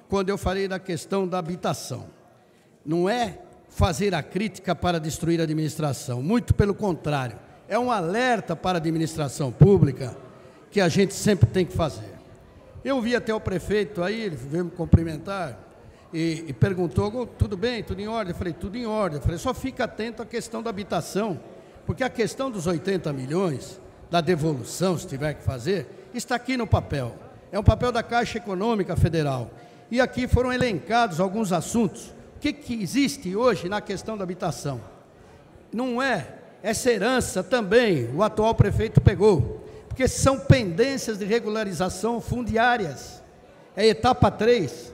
[SPEAKER 9] quando eu falei da questão da habitação. Não é fazer a crítica para destruir a administração, muito pelo contrário, é um alerta para a administração pública que a gente sempre tem que fazer. Eu vi até o prefeito aí, ele veio me cumprimentar e perguntou, tudo bem, tudo em ordem? Eu falei, tudo em ordem. Eu falei, só fica atento à questão da habitação, porque a questão dos 80 milhões, da devolução, se tiver que fazer, está aqui no papel. É um papel da Caixa Econômica Federal. E aqui foram elencados alguns assuntos. O que existe hoje na questão da habitação? Não essa herança também o atual prefeito pegou, porque são pendências de regularização fundiárias. É etapa 3,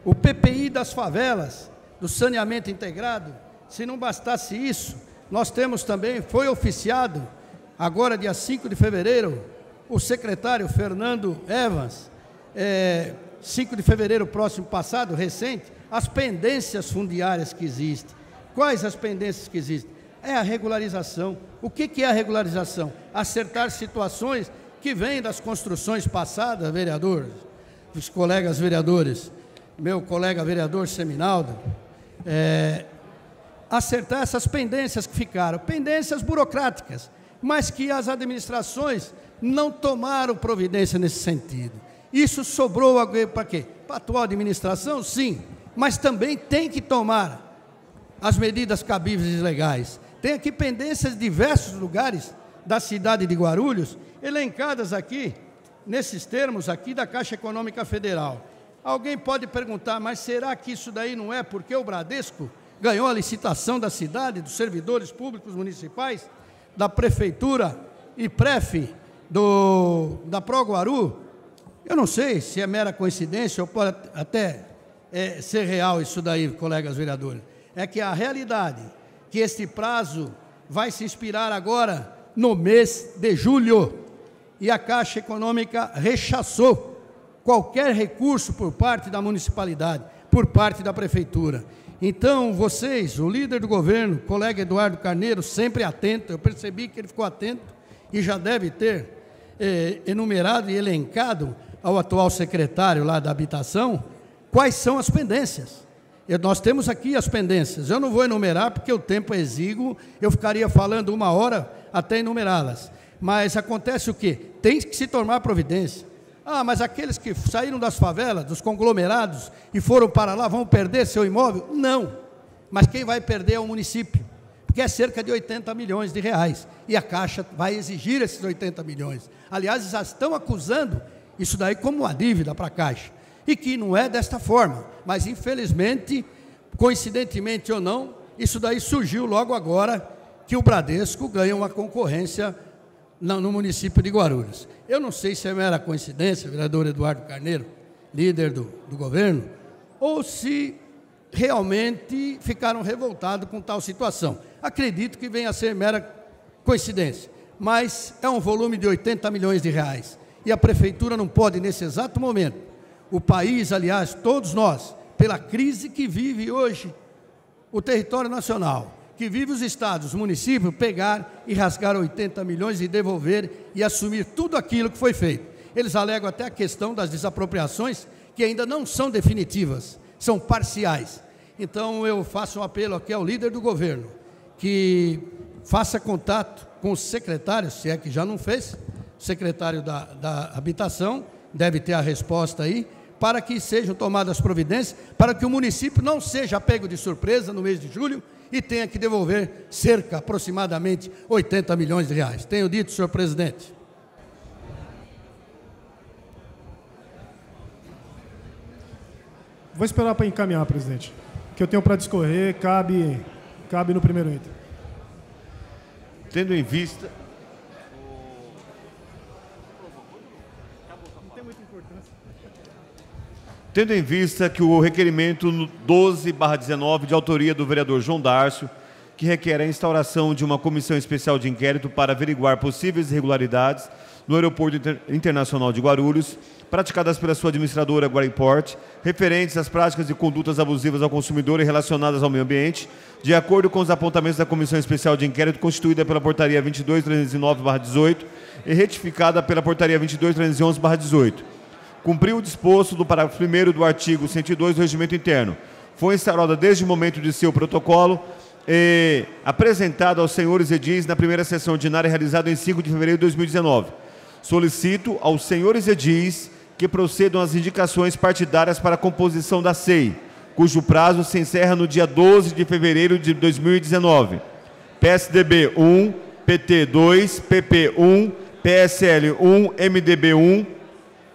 [SPEAKER 9] o PPI das favelas, do saneamento integrado. Se não bastasse isso, nós temos também, foi oficiado, agora dia 5 de fevereiro, o secretário Fernando Evans, 5 de fevereiro próximo passado, recente, as pendências fundiárias que existem. Quais as pendências que existem? É a regularização. O que é a regularização? Acertar situações que vêm das construções passadas, vereadores, os colegas vereadores, meu colega vereador Seminaldo, acertar essas pendências que ficaram, pendências burocráticas, mas que as administrações não tomaram providência nesse sentido. Isso sobrou para quê? Para a atual administração, sim, mas também tem que tomar as medidas cabíveis e legais. Tem aqui pendências de diversos lugares da cidade de Guarulhos, elencadas aqui, nesses termos aqui da Caixa Econômica Federal. Alguém pode perguntar, mas será que isso daí não é porque o Bradesco ganhou a licitação da cidade, dos servidores públicos municipais, da Prefeitura e PREF da Pro Guaru? Eu não sei se é mera coincidência ou pode até ser real isso daí, colegas vereadores. É que a realidade, que este prazo vai se expirar agora no mês de julho, e a Caixa Econômica rechaçou qualquer recurso por parte da municipalidade, por parte da Prefeitura. Então, vocês, o líder do governo, o colega Eduardo Carneiro, sempre atento, eu percebi que ele ficou atento e já deve ter enumerado e elencado ao atual secretário lá da Habitação, quais são as pendências. Nós temos aqui as pendências, eu não vou enumerar porque o tempo é exíguo, eu ficaria falando 1 hora até enumerá-las. Mas acontece o quê? Tem que se tomar providência. Ah, mas aqueles que saíram das favelas, dos conglomerados e foram para lá, vão perder seu imóvel? Não, mas quem vai perder é o município, porque é cerca de 80 milhões de reais, e a Caixa vai exigir esses 80 milhões. Aliás, já estão acusando isso daí como uma dívida para a Caixa, e que não é desta forma, mas infelizmente, coincidentemente ou não, isso daí surgiu logo agora que o Bradesco ganha uma concorrência no município de Guarulhos. Eu não sei se é mera coincidência, vereador Eduardo Carneiro, líder do governo, ou se realmente ficaram revoltados com tal situação. Acredito que venha a ser mera coincidência, mas é um volume de 80 milhões de reais, e a Prefeitura não pode, nesse exato momento, o país, aliás, todos nós, pela crise que vive hoje o território nacional, que vive os estados, os municípios, pegar e rasgar 80 milhões e devolver e assumir tudo aquilo que foi feito. Eles alegam até a questão das desapropriações, que ainda não são definitivas, são parciais. Então, eu faço um apelo aqui ao líder do governo, que faça contato com os secretários, se é que já não fez, o secretário da Habitação, deve ter a resposta aí, para que sejam tomadas providências, para que o município não seja pego de surpresa no mês de julho e tenha que devolver cerca, aproximadamente, 80 milhões de reais. Tenho dito, senhor presidente.
[SPEAKER 10] Vou esperar para encaminhar, presidente. O que eu tenho para discorrer cabe no primeiro item.
[SPEAKER 1] Tendo em vista... Tendo em vista que o requerimento 12/19, de autoria do vereador João Dárcio, que requer a instauração de uma comissão especial de inquérito para averiguar possíveis irregularidades no Aeroporto Internacional de Guarulhos, praticadas pela sua administradora Guariport, referentes às práticas e condutas abusivas ao consumidor e relacionadas ao meio ambiente, de acordo com os apontamentos da Comissão Especial de Inquérito constituída pela Portaria 22.309/18 e retificada pela Portaria 22.311/18. Cumpriu o disposto do parágrafo 1º do artigo 102 do Regimento Interno. Foi instaurada desde o momento de seu protocolo e apresentada aos senhores edis na primeira sessão ordinária realizada em 5 de fevereiro de 2019. Solicito aos senhores edis que procedam às indicações partidárias para a composição da SEI, cujo prazo se encerra no dia 12 de fevereiro de 2019. PSDB 1, PT 2, PP 1, PSL 1, MDB 1,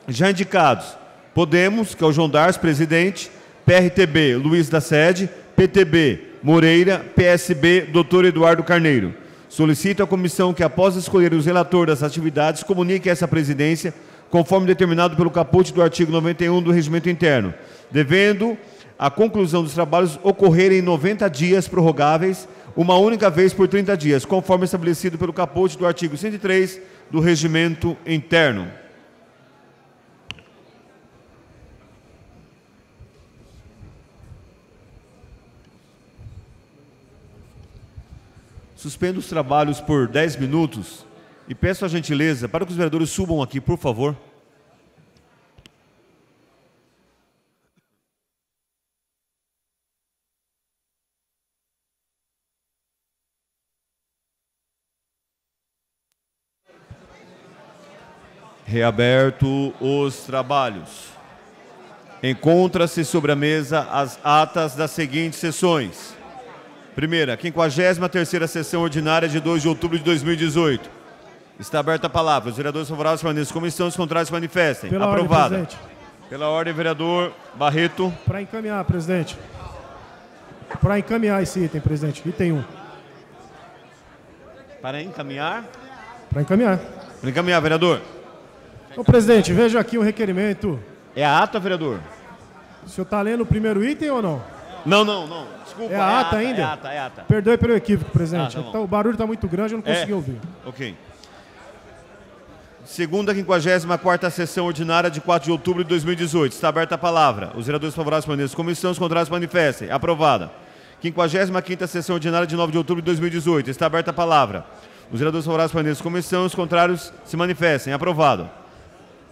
[SPEAKER 1] já indicados. Podemos, que é o João Dars, presidente. PRTB, Luiz da Sede. PTB, Moreira. PSB, Dr. Eduardo Carneiro. Solicito à comissão que, após escolher os relatores das atividades, comunique essa presidência, conforme determinado pelo caput do artigo 91 do Regimento Interno, devendo a conclusão dos trabalhos ocorrer em 90 dias prorrogáveis, uma única vez por 30 dias, conforme estabelecido pelo caput do artigo 103 do Regimento Interno. Suspendo os trabalhos por 10 minutos e peço a gentileza para que os vereadores subam aqui, por favor. Reaberto os trabalhos. Encontra-se sobre a mesa as atas das seguintes sessões. Primeira, 53ª sessão ordinária de 2 de outubro de 2018. Está aberta a palavra. Os vereadores favoráveis permaneçam como estão, os contrários se manifestem.
[SPEAKER 10] Pela
[SPEAKER 1] aprovada.
[SPEAKER 10] Ordem,
[SPEAKER 1] pela ordem, vereador Barreto.
[SPEAKER 10] Para encaminhar, presidente. Para encaminhar esse item, presidente. Item 1.
[SPEAKER 1] Para encaminhar?
[SPEAKER 10] Para encaminhar.
[SPEAKER 1] Para encaminhar, vereador.
[SPEAKER 10] Ô, presidente, veja aqui o requerimento.
[SPEAKER 1] É a ata, vereador?
[SPEAKER 10] O senhor está lendo o primeiro item ou não?
[SPEAKER 1] Não. Desculpa.
[SPEAKER 10] É a ata ainda?
[SPEAKER 1] É a ata.
[SPEAKER 10] Perdoe pelo equívoco, presidente.
[SPEAKER 1] Tá bom.
[SPEAKER 10] Então, o barulho está muito grande, eu não consegui ouvir.
[SPEAKER 1] Ok. Segunda 54ª sessão ordinária de 4 de outubro de 2018. Está aberta a palavra. Os vereadores favoráveis permaneçam como estão, os contrários se manifestem. Aprovada. 55ª sessão ordinária de 9 de outubro de 2018. Está aberta a palavra. Os vereadores favoráveis permaneçam como estão, os contrários se manifestem. Aprovado.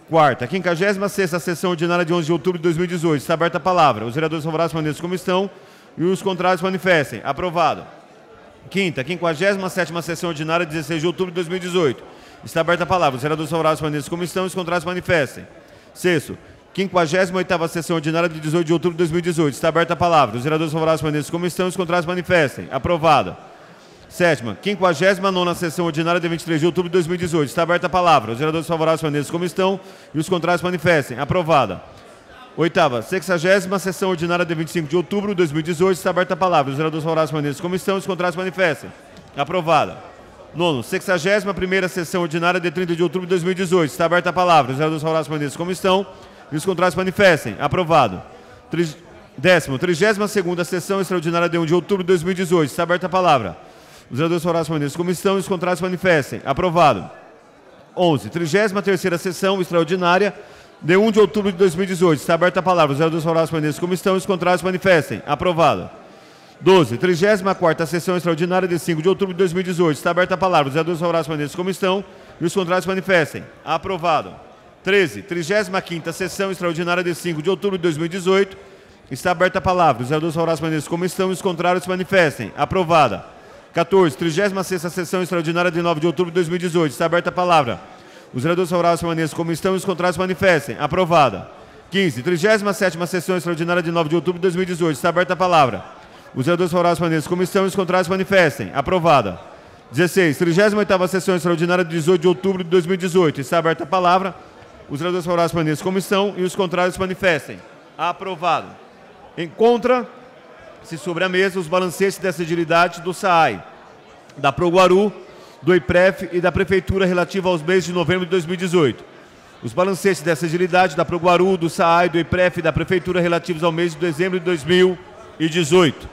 [SPEAKER 1] Quarta, 56ª sessão ordinária de 11 de outubro de 2018. Está aberta a palavra. Os vereadores favoráveis permaneçam como estão e os contrários se manifestem. Aprovado. Quinta, 57ª sessão ordinária de 16 de outubro de 2018. Está aberta a palavra. Os vereadores favoráveis permaneçam como estão e os contrários se manifestem. Sexto, 58ª sessão ordinária de 18 de outubro de 2018. Está aberta a palavra. Os vereadores favoráveis permaneçam como estão e os contrários se manifestem. Aprovado. Sétima, 59ª sessão ordinária de 23 de outubro de 2018. Está aberta a palavra. Os vereadores favoráveis permaneçam como estão e os contrários se manifestem. Aprovada. Oitava, 60ª sessão ordinária de 25 de outubro de 2018. Está aberta a palavra. Os vereadores favoráveis permaneçam como estão e os contrários se manifestem. Aprovada. Nono, 61ª sessão ordinária de 30 de outubro de 2018. Está aberta a palavra. Os vereadores favoráveis permaneçam como estão e os contrários se manifestem. Aprovado. 32ª sessão extraordinária de 1 de outubro de 2018. Está aberta a palavra. Os vereadores favoráveis permaneçam como estão e os contrários se manifestem. Aprovado. 11. 33ª sessão extraordinária de 1 de outubro de 2018. Está aberta a palavra. Os vereadores favoráveis permaneçam como estão e os contrários se manifestem. Aprovado. 12. 34ª sessão extraordinária de 5 de outubro de 2018. Está aberta a palavra. Os vereadores favoráveis permaneçam como estão e os contrários se manifestem. Aprovado. 13. 35ª sessão extraordinária de 5 de outubro de 2018. Está aberta a palavra. Os vereadores favoráveis permaneçam como estão e os contrários se manifestem. Aprovada. 14. 36ª sessão extraordinária de 9 de outubro de 2018. Está aberta a palavra. Os vereadores favoráveis permaneçam como estão e os contrários se manifestem. Aprovada. 15. 37ª sessão extraordinária de 9 de outubro de 2018. Está aberta a palavra. Os vereadores favoráveis permaneçam como estão e os contrários se manifestem. Aprovada. 16. 38ª sessão extraordinária de 18 de outubro de 2018. Está aberta a palavra. Os vereadores favoráveis permaneçam como estão e os contrários se manifestem. Aprovado. Encontra-se sobre a mesa os balancetes dessa agilidade do SAAI, da Proguaru, do IPREF e da Prefeitura relativa aos meses de novembro de 2018. Os balancetes dessa agilidade da Proguaru, do SAAI, do IPREF e da Prefeitura relativos ao mês de dezembro de 2018.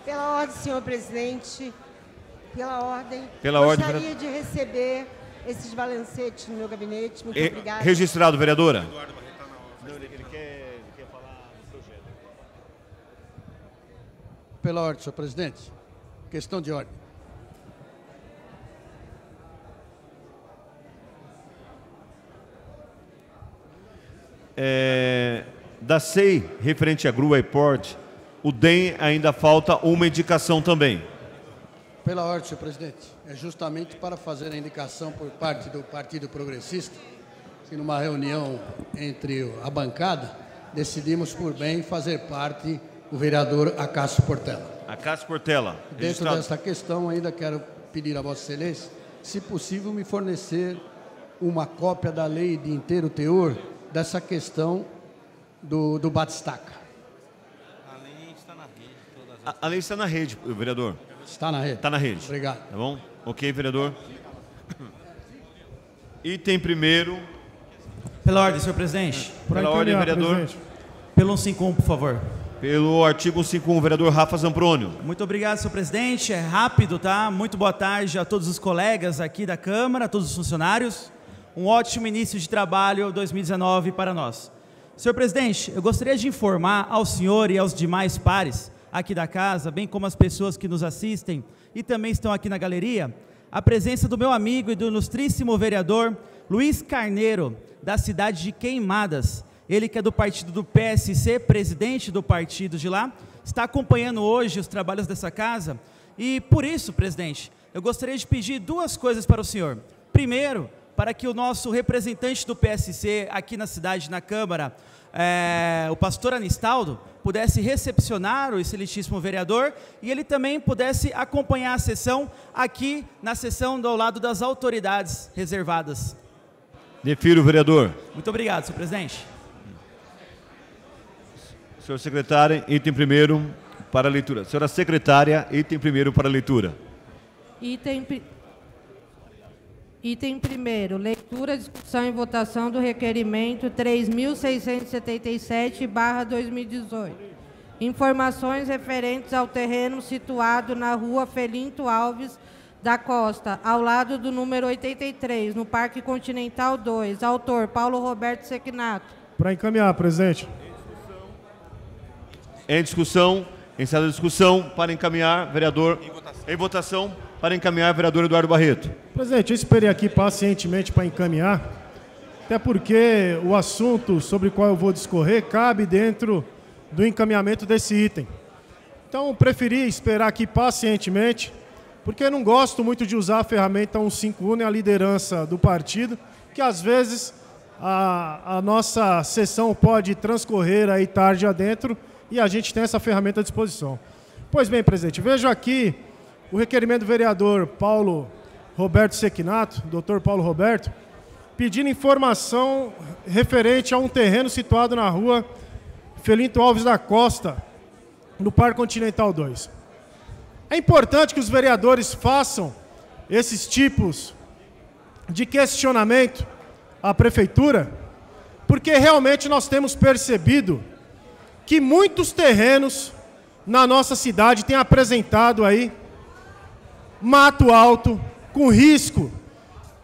[SPEAKER 2] Pela ordem, senhor presidente. Pela ordem.
[SPEAKER 1] Pela ordem,
[SPEAKER 2] gostaria de receber esses balancetes no meu gabinete. Muito obrigada.
[SPEAKER 1] Registrado, vereadora.
[SPEAKER 9] Pela ordem, senhor presidente. Questão de ordem.
[SPEAKER 1] Da SEI, referente a Gru Airport, o DEM ainda falta uma indicação também.
[SPEAKER 9] Pela ordem, senhor presidente. É justamente para fazer a indicação por parte do Partido Progressista, que numa reunião entre a bancada, decidimos por bem fazer parte o vereador Acácio Portela.
[SPEAKER 1] Acácio Portela.
[SPEAKER 9] Dentro dessa questão, ainda quero pedir a Vossa Excelência, se possível, me fornecer uma cópia da lei de inteiro teor dessa questão do batistaca.
[SPEAKER 1] A lei está na rede. A lei está na rede, vereador.
[SPEAKER 9] Está na rede?
[SPEAKER 1] Está na rede.
[SPEAKER 9] Obrigado.
[SPEAKER 1] Tá bom? Ok, vereador. Item primeiro.
[SPEAKER 11] Pela ordem, senhor presidente.
[SPEAKER 1] Pela ordem, vereador.
[SPEAKER 11] Presidente. Pelo 151, por favor.
[SPEAKER 1] Pelo artigo 151, vereador Rafa Zamprônio.
[SPEAKER 11] Muito obrigado, senhor presidente. É rápido, tá? Muito boa tarde a todos os colegas aqui da Câmara, a todos os funcionários. Um ótimo início de trabalho 2019 para nós. Senhor presidente, eu gostaria de informar ao senhor e aos demais pares aqui da casa, bem como as pessoas que nos assistem e também estão aqui na galeria, a presença do meu amigo e do ilustríssimo vereador Luiz Carneiro, da cidade de Queimadas. Ele que é do partido do PSC, presidente do partido de lá, está acompanhando hoje os trabalhos dessa casa e, por isso, presidente, eu gostaria de pedir duas coisas para o senhor. Primeiro, para que o nosso representante do PSC aqui na cidade, na Câmara, o pastor Anistaldo, pudesse recepcionar o excelentíssimo vereador e ele também pudesse acompanhar a sessão aqui na sessão do lado das autoridades reservadas.
[SPEAKER 1] Defiro, vereador.
[SPEAKER 11] Muito obrigado, senhor presidente.
[SPEAKER 1] Senhor secretário, item primeiro para leitura. Senhora secretária, item primeiro para leitura.
[SPEAKER 12] Item primeiro, leitura, discussão e votação do requerimento 3.677/2018. Informações referentes ao terreno situado na rua Felinto Alves da Costa, ao lado do número 83, no Parque Continental 2. Autor, Paulo Roberto Sequinato.
[SPEAKER 10] Para encaminhar, presidente.
[SPEAKER 1] Em discussão, encerrada a discussão, para encaminhar, vereador. Em votação, para encaminhar, vereador Eduardo Barreto.
[SPEAKER 10] Presidente, eu esperei aqui pacientemente para encaminhar, até porque o assunto sobre o qual eu vou discorrer cabe dentro do encaminhamento desse item. Então, eu preferi esperar aqui pacientemente, porque eu não gosto muito de usar a ferramenta 151 e a liderança do partido, que às vezes a nossa sessão pode transcorrer aí tarde adentro e a gente tem essa ferramenta à disposição. Pois bem, presidente, vejo aqui o requerimento do vereador Paulo Roberto Sequinato, doutor Paulo Roberto, pedindo informação referente a um terreno situado na rua Felinto Alves da Costa, no Parque Continental 2. É importante que os vereadores façam esses tipos de questionamento à prefeitura, porque realmente nós temos percebido que muitos terrenos na nossa cidade têm apresentado aí mato alto, com risco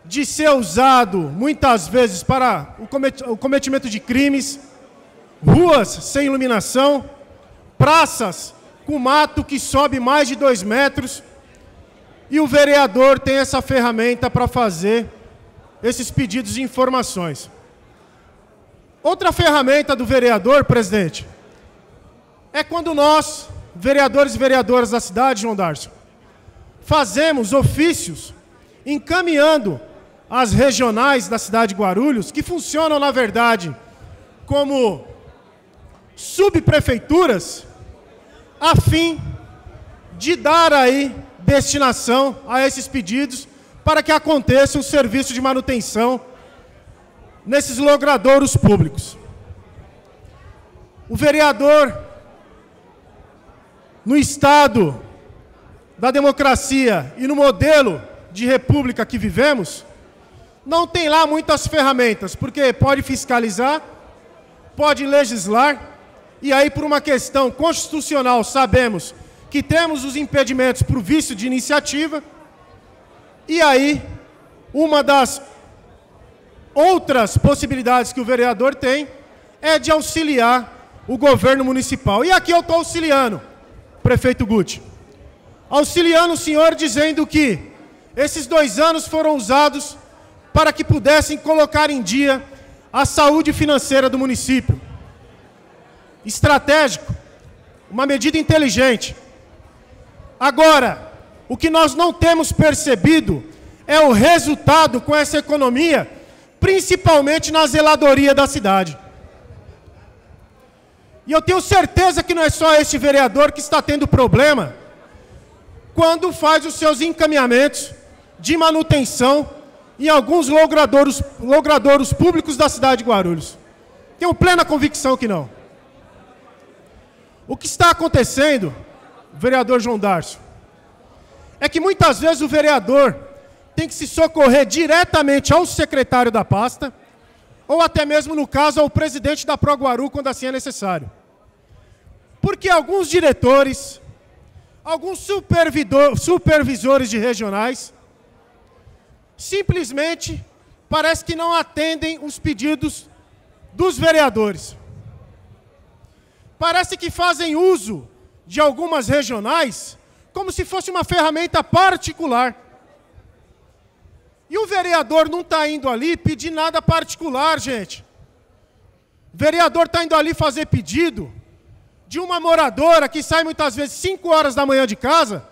[SPEAKER 10] de ser usado muitas vezes para o cometimento de crimes, ruas sem iluminação, praças com mato que sobe mais de 2 metros, e o vereador tem essa ferramenta para fazer esses pedidos de informações. Outra ferramenta do vereador, presidente, é quando nós, vereadores e vereadoras da cidade, João Darcio, fazemos ofícios encaminhando as regionais da cidade de Guarulhos, que funcionam, na verdade, como subprefeituras, a fim de dar aí destinação a esses pedidos para que aconteça um serviço de manutenção nesses logradouros públicos. O vereador, no estado da democracia e no modelo de república que vivemos, não tem lá muitas ferramentas, porque pode fiscalizar, pode legislar, e aí por uma questão constitucional sabemos que temos os impedimentos para o vício de iniciativa. E aí, uma das outras possibilidades que o vereador tem é de auxiliar o governo municipal. E aqui eu estou auxiliando, prefeito Guti. Auxiliando o senhor dizendo que esses 2 anos foram usados para que pudessem colocar em dia a saúde financeira do município. Estratégico, uma medida inteligente. Agora, o que nós não temos percebido é o resultado com essa economia, principalmente na zeladoria da cidade. E eu tenho certeza que não é só este vereador que está tendo problema quando faz os seus encaminhamentos de manutenção em alguns logradouros públicos da cidade de Guarulhos. Tenho plena convicção que não. O que está acontecendo, vereador João Darcio, é que muitas vezes o vereador tem que se socorrer diretamente ao secretário da pasta, ou até mesmo, no caso, ao presidente da Proguaru, quando assim é necessário. Porque alguns diretores, alguns supervisores de regionais, simplesmente parece que não atendem os pedidos dos vereadores. Parece que fazem uso de algumas regionais como se fosse uma ferramenta particular. E o vereador não está indo ali pedir nada particular, gente. O vereador está indo ali fazer pedido de uma moradora que sai muitas vezes 5 horas da manhã de casa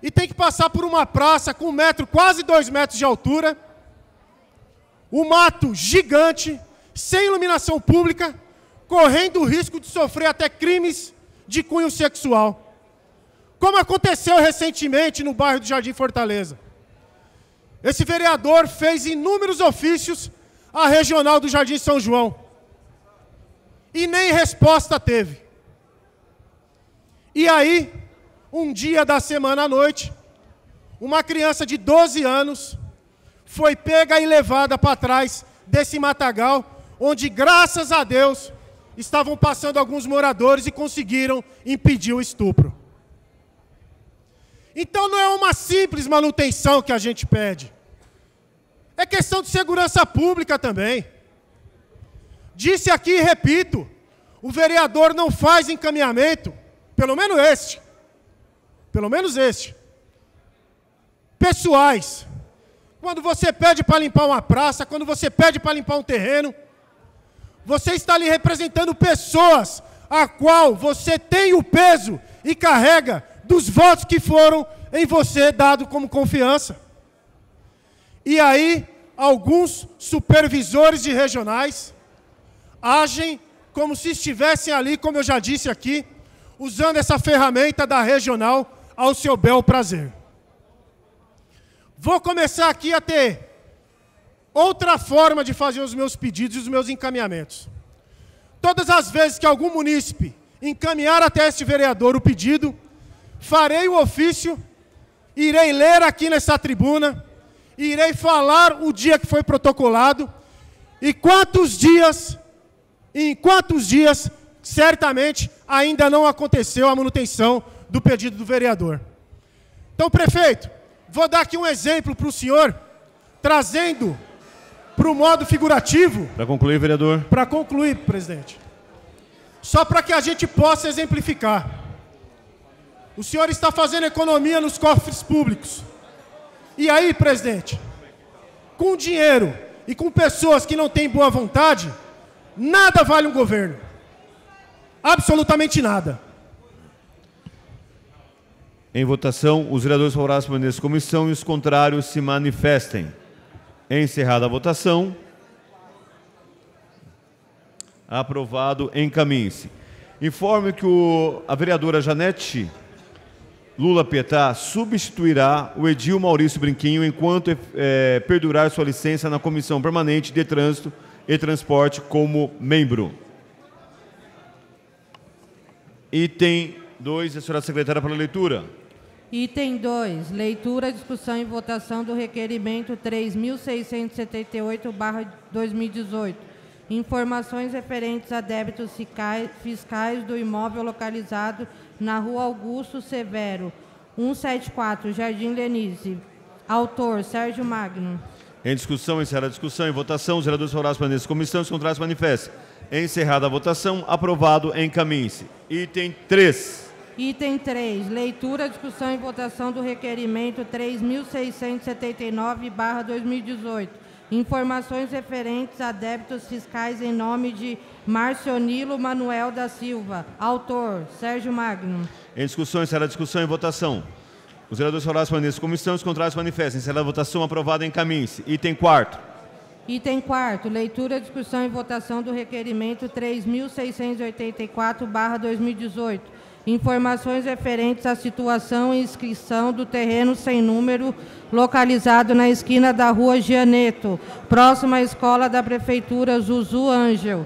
[SPEAKER 10] e tem que passar por uma praça com 1 metro, quase 2 metros de altura, um mato gigante, sem iluminação pública, correndo o risco de sofrer até crimes de cunho sexual. Como aconteceu recentemente no bairro do Jardim Fortaleza. Esse vereador fez inúmeros ofícios à regional do Jardim São João. E nem resposta teve. E aí, um dia da semana à noite, uma criança de 12 anos foi pega e levada para trás desse matagal, onde, graças a Deus, estavam passando alguns moradores e conseguiram impedir o estupro. Então não é uma simples manutenção que a gente pede. É questão de segurança pública também. Disse aqui e repito, o vereador não faz encaminhamento, pelo menos este, pessoais. Quando você pede para limpar uma praça, quando você pede para limpar um terreno, você está ali representando pessoas a qual você tem o peso e carrega dos votos que foram em você dado como confiança. E aí, alguns supervisores de regionais agem como se estivessem ali, como eu já disse aqui, usando essa ferramenta da regional ao seu bel prazer. Vou começar aqui a ter outra forma de fazer os meus pedidos e os meus encaminhamentos. Todas as vezes que algum munícipe encaminhar até este vereador o pedido, farei o ofício, irei ler aqui nessa tribuna, irei falar o dia que foi protocolado e em quantos dias, certamente, ainda não aconteceu a manutenção do pedido do vereador. Então, prefeito, vou dar aqui um exemplo para o senhor, trazendo para o modo figurativo.
[SPEAKER 1] Para concluir, vereador.
[SPEAKER 10] Para concluir, presidente. Só para que a gente possa exemplificar. O senhor está fazendo economia nos cofres públicos. E aí, presidente, com dinheiro e com pessoas que não têm boa vontade, nada vale um governo. Absolutamente nada.
[SPEAKER 1] Em votação, os vereadores favoráveis permaneçam em comissão e os contrários se manifestem. Encerrada a votação. Aprovado. Encaminhe-se. Informe que a vereadora Janete Lula Pietá substituirá o Edil Maurício Brinquinho enquanto perdurar sua licença na Comissão Permanente de Trânsito e Transporte como membro. Item 2, a senhora secretária para a leitura.
[SPEAKER 12] Item 2, leitura, discussão e votação do requerimento 3.678/2018. Informações referentes a débitos fiscais do imóvel localizado na Rua Augusto Severo, 174, Jardim Lenise. Autor, Sérgio Magno.
[SPEAKER 1] Em discussão, encerrada a discussão. Em votação, os vereadores favoráveis permaneçam como estão, os contrários manifestem. Encerrada a votação, aprovado, encaminhe-se. Item 3.
[SPEAKER 12] Item 3, leitura, discussão e votação do requerimento 3.679/2018. Informações referentes a débitos fiscais em nome de Marcionilo Manuel da Silva. Autor, Sérgio Magno.
[SPEAKER 1] Em discussão, encerrada a discussão. Em votação. Os vereadores favoráveis permaneçam como estão, os contrários manifestem. Encerrada a votação, aprovado, encaminhe-se. Item 4.
[SPEAKER 12] Item 4, leitura, discussão e votação do requerimento 3.684/2018. Informações referentes à situação e inscrição do terreno sem número localizado na esquina da Rua Gianeto, próxima à Escola da Prefeitura Zuzu Ângel,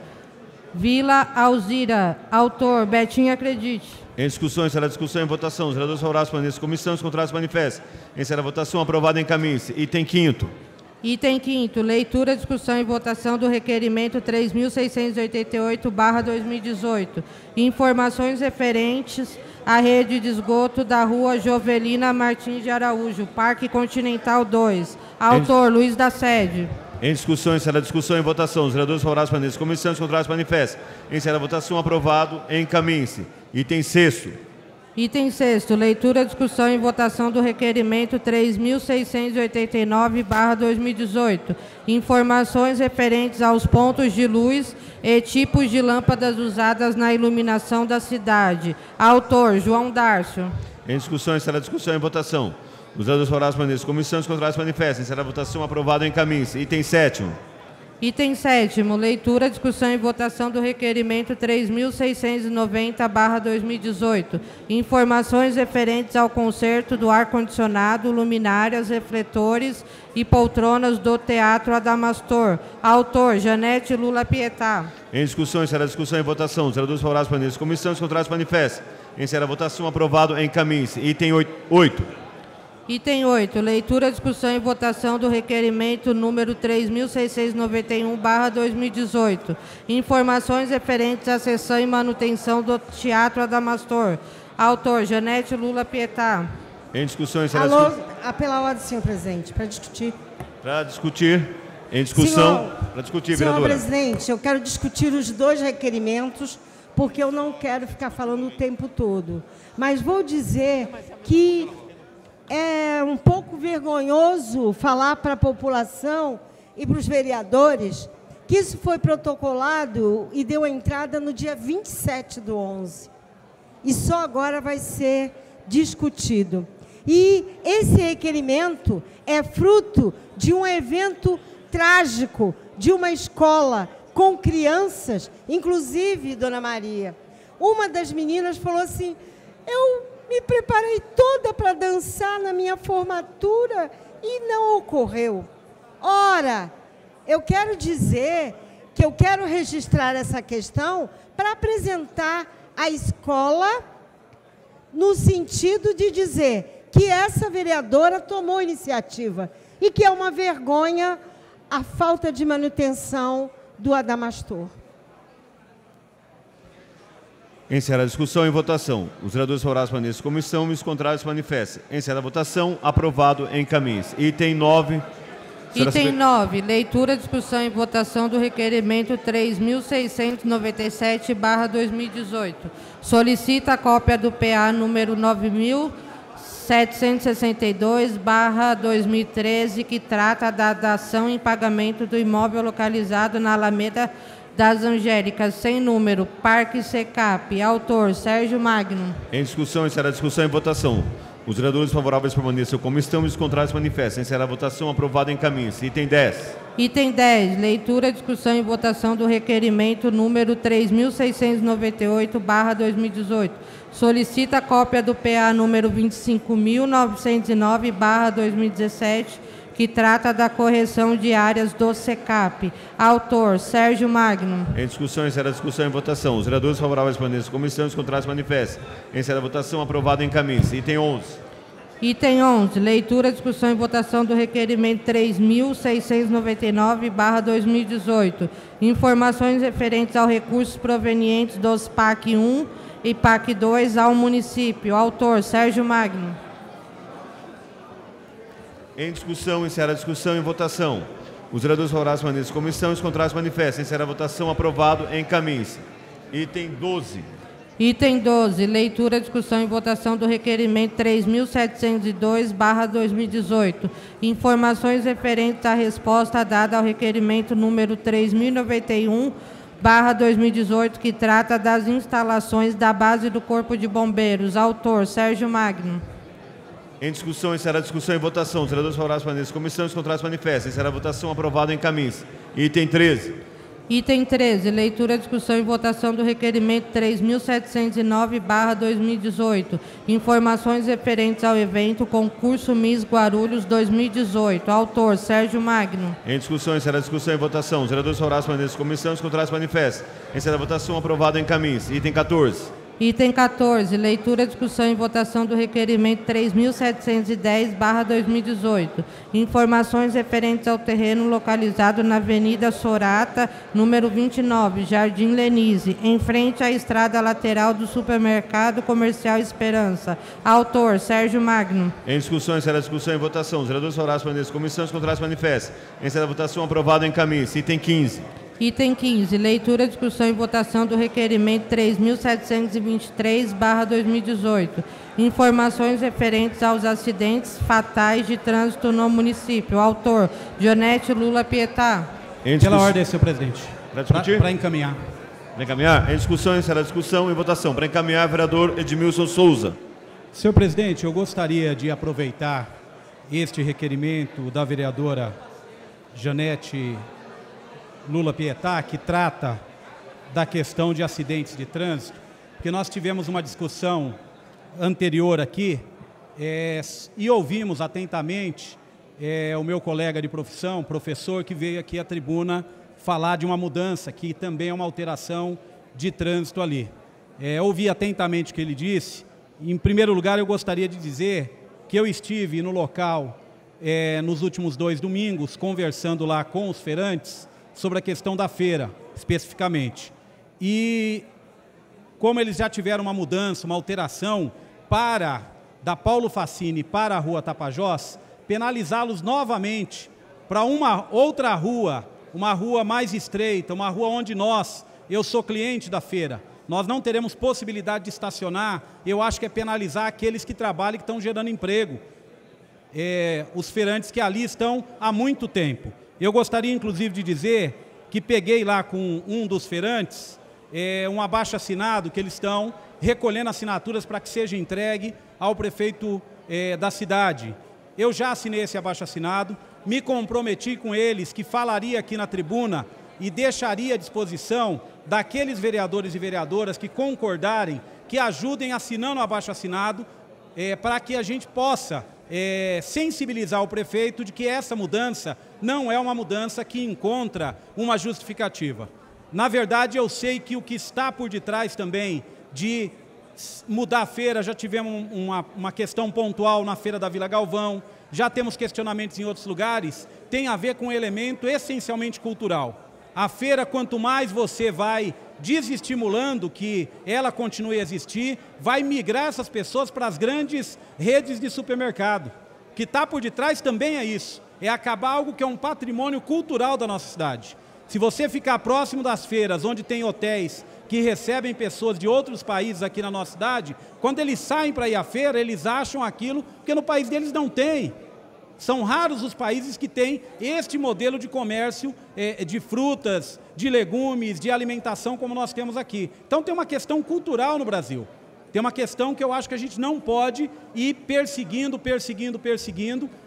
[SPEAKER 12] Vila Alzira. Autor, Betinho Acredite.
[SPEAKER 1] Em discussão, encerrada a discussão. Em votação. Os vereadores favoráveis permaneçam como estão, os contrários manifestem. Encerrada a votação, aprovado, encaminhe-se. Item 5º.
[SPEAKER 12] Item 5º, leitura, discussão e votação do requerimento 3.688/2018. Informações referentes à rede de esgoto da Rua Jovelina Martins de Araújo, Parque Continental 2. Autor, Luiz da Sede.
[SPEAKER 1] Em discussão, encerrada a discussão. Em votação. Os vereadores favoráveis permaneçam como estão, os contrários manifestem. Encerrada a votação, aprovado, encaminhe-se. Item 6º.
[SPEAKER 12] Item 6º, leitura, discussão e votação do requerimento 3.689/2018. Informações referentes aos pontos de luz e tipos de lâmpadas usadas na iluminação da cidade. Autor, João Dárcio.
[SPEAKER 1] Em discussão, encerrada a discussão. Em votação. Os vereadores favoráveis permaneçam como estão, os contrários manifestem. Encerrada a votação, aprovado, encaminhe-se. Item 7º.
[SPEAKER 12] Item 7º, leitura, discussão e votação do requerimento 3.690/2018. Informações referentes ao conserto do ar-condicionado, luminárias, refletores e poltronas do Teatro Adamastor. Autor, Janete Lula Pietá.
[SPEAKER 1] Em discussão, encerrada a discussão. Em votação. Os vereadores favoráveis permaneçam como estão, os contrários manifestem. Encerrada a votação, aprovado, encaminhe-se. Item 8.
[SPEAKER 12] Item 8, leitura, discussão e votação do requerimento número 3.691/2018. Informações referentes à cessão e manutenção do Teatro Adamastor. Autor, Janete Lula Pietá.
[SPEAKER 1] Em discussão,
[SPEAKER 2] Alô, pela ordem, senhor presidente, para discutir.
[SPEAKER 1] Para discutir. Em discussão. Para discutir, vereadora.
[SPEAKER 2] Senhor presidente, eu quero discutir os dois requerimentos, porque eu não quero ficar falando o tempo todo. Mas vou dizer que é um pouco vergonhoso falar para a população e para os vereadores que isso foi protocolado e deu entrada no dia 27/11. E só agora vai ser discutido. E esse requerimento é fruto de um evento trágico de uma escola com crianças, inclusive, Dona Maria. Uma das meninas falou assim, eu me preparei toda para dançar na minha formatura e não ocorreu. Ora, eu quero dizer que eu quero registrar essa questão para apresentar a escola no sentido de dizer que essa vereadora tomou iniciativa e que é uma vergonha a falta de manutenção do Adamastor.
[SPEAKER 1] Encerrada a discussão. Em votação. Os vereadores favoráveis permaneçam como estão, os contrários manifestem. Encerrada a votação, aprovado, encaminhe-se. Item 9.
[SPEAKER 12] Item 9, leitura, discussão e votação do requerimento 3.697/2018. Solicita a cópia do PA número 9.762/2013, que trata da dação em pagamento do imóvel localizado na Alameda das Angélicas, sem número, Parque Secap. Autor, Sérgio Magno.
[SPEAKER 1] Em discussão, encerrada a discussão. Em votação. Os vereadores favoráveis permaneçam como estão e os contrários manifestem. Encerrada a votação, aprovado, encaminhe-se. Item 10.
[SPEAKER 12] Item 10, leitura, discussão e votação do requerimento número 3.698/2018. Solicita a cópia do PA número 25.909/2017, que trata da correção de áreas do SECAP. Autor, Sérgio Magno.
[SPEAKER 1] Em discussão, encerrada a discussão. Em votação. Os vereadores favoráveis permaneçam como estão e os contrários manifestem. Encerrada a votação, aprovado, encaminhe-se. Item 11.
[SPEAKER 12] Item 11, leitura, discussão e votação do requerimento 3.699/2018. Informações referentes aos recursos provenientes dos PAC 1 e PAC 2 ao município. Autor, Sérgio Magno.
[SPEAKER 1] Em discussão, encerra a discussão e votação. Os vereadores favoráveis permanecem em comissão, os contrários manifestam. Encerra a votação, aprovado, encaminhe-se. Item 12.
[SPEAKER 12] Item 12, leitura, discussão e votação do requerimento 3.702/2018. Informações referentes à resposta dada ao requerimento número 3.091/2018, que trata das instalações da base do Corpo de Bombeiros. Autor, Sérgio Magno.
[SPEAKER 1] Em discussão, encerra a discussão e votação. Os vereadores favoráveis permanecem em comissão, os contrários manifestam. Encerra a votação, aprovado, encaminhe-se. Item 13.
[SPEAKER 12] Item 13, leitura, discussão e votação do requerimento 3.709/2018. Informações referentes ao evento Concurso Miss Guarulhos 2018. Autor, Sérgio Magno.
[SPEAKER 1] Em discussão, encerra a discussão e votação. Os vereadores favoráveis permanecem em comissão, os contrários manifestam. Encerra a votação, aprovado, encaminhe-se. Item 14.
[SPEAKER 12] Item 14, leitura, discussão e votação do requerimento 3.710/2018. Informações referentes ao terreno localizado na Avenida Sorata, número 29, Jardim Lenise, em frente à estrada lateral do Supermercado Comercial Esperança. Autor, Sérgio Magno.
[SPEAKER 1] Em discussão, encerra a discussão e votação. Os vereadores favoráveis permanecem em comissão, os contrários manifestam. Encerra a votação, aprovado, encaminhe-se. Item 15.
[SPEAKER 12] Item 15, leitura, discussão e votação do requerimento 3.723/2018. Informações referentes aos acidentes fatais de trânsito no município. Autor, Dionete Lula Pietá.
[SPEAKER 13] Pela ordem, senhor presidente.
[SPEAKER 1] Para discutir?
[SPEAKER 13] Para encaminhar.
[SPEAKER 1] Para encaminhar? Em discussão, encerra a discussão e votação. Para encaminhar, vereador Edmilson Souza.
[SPEAKER 13] Senhor presidente, eu gostaria de aproveitar este requerimento da vereadora Janete Lula Pietá, que trata da questão de acidentes de trânsito, porque nós tivemos uma discussão anterior aqui e ouvimos atentamente o meu colega de profissão, professor, que veio aqui à tribuna falar de uma mudança, que também é uma alteração de trânsito ali. Ouvi atentamente o que ele disse. Em primeiro lugar, eu gostaria de dizer que eu estive no local nos últimos 2 domingos, conversando lá com os feirantes, sobre a questão da feira, especificamente. E como eles já tiveram uma mudança, uma alteração da Paulo Facini para a Rua Tapajós, penalizá-los novamente para uma outra rua, uma rua mais estreita, uma rua onde eu sou cliente da feira, nós não teremos possibilidade de estacionar. Eu acho que é penalizar aqueles que trabalham e que estão gerando emprego, os feirantes que ali estão há muito tempo. Eu gostaria, inclusive, de dizer que peguei lá com um dos feirantes um abaixo-assinado que eles estão recolhendo assinaturas para que seja entregue ao prefeito da cidade. Eu já assinei esse abaixo-assinado, me comprometi com eles que falaria aqui na tribuna e deixaria à disposição daqueles vereadores e vereadoras que concordarem, que ajudem assinando o abaixo-assinado, para que a gente possa sensibilizar o prefeito de que essa mudança não é uma mudança que encontra uma justificativa. Na verdade, eu sei que o que está por detrás também de mudar a feira, já tivemos uma questão pontual na feira da Vila Galvão, já temos questionamentos em outros lugares, tem a ver com um elemento essencialmente cultural. A feira, quanto mais você vai desestimulando que ela continue a existir, vai migrar essas pessoas para as grandes redes de supermercado. O que está por detrás também é isso, é acabar algo que é um patrimônio cultural da nossa cidade. Se você ficar próximo das feiras, onde tem hotéis que recebem pessoas de outros países aqui na nossa cidade, quando eles saem para ir à feira, eles acham aquilo, porque no país deles não tem. São raros os países que têm este modelo de comércio de frutas, de legumes, de alimentação como nós temos aqui. Então tem uma questão cultural no Brasil. Tem uma questão que eu acho que a gente não pode ir perseguindo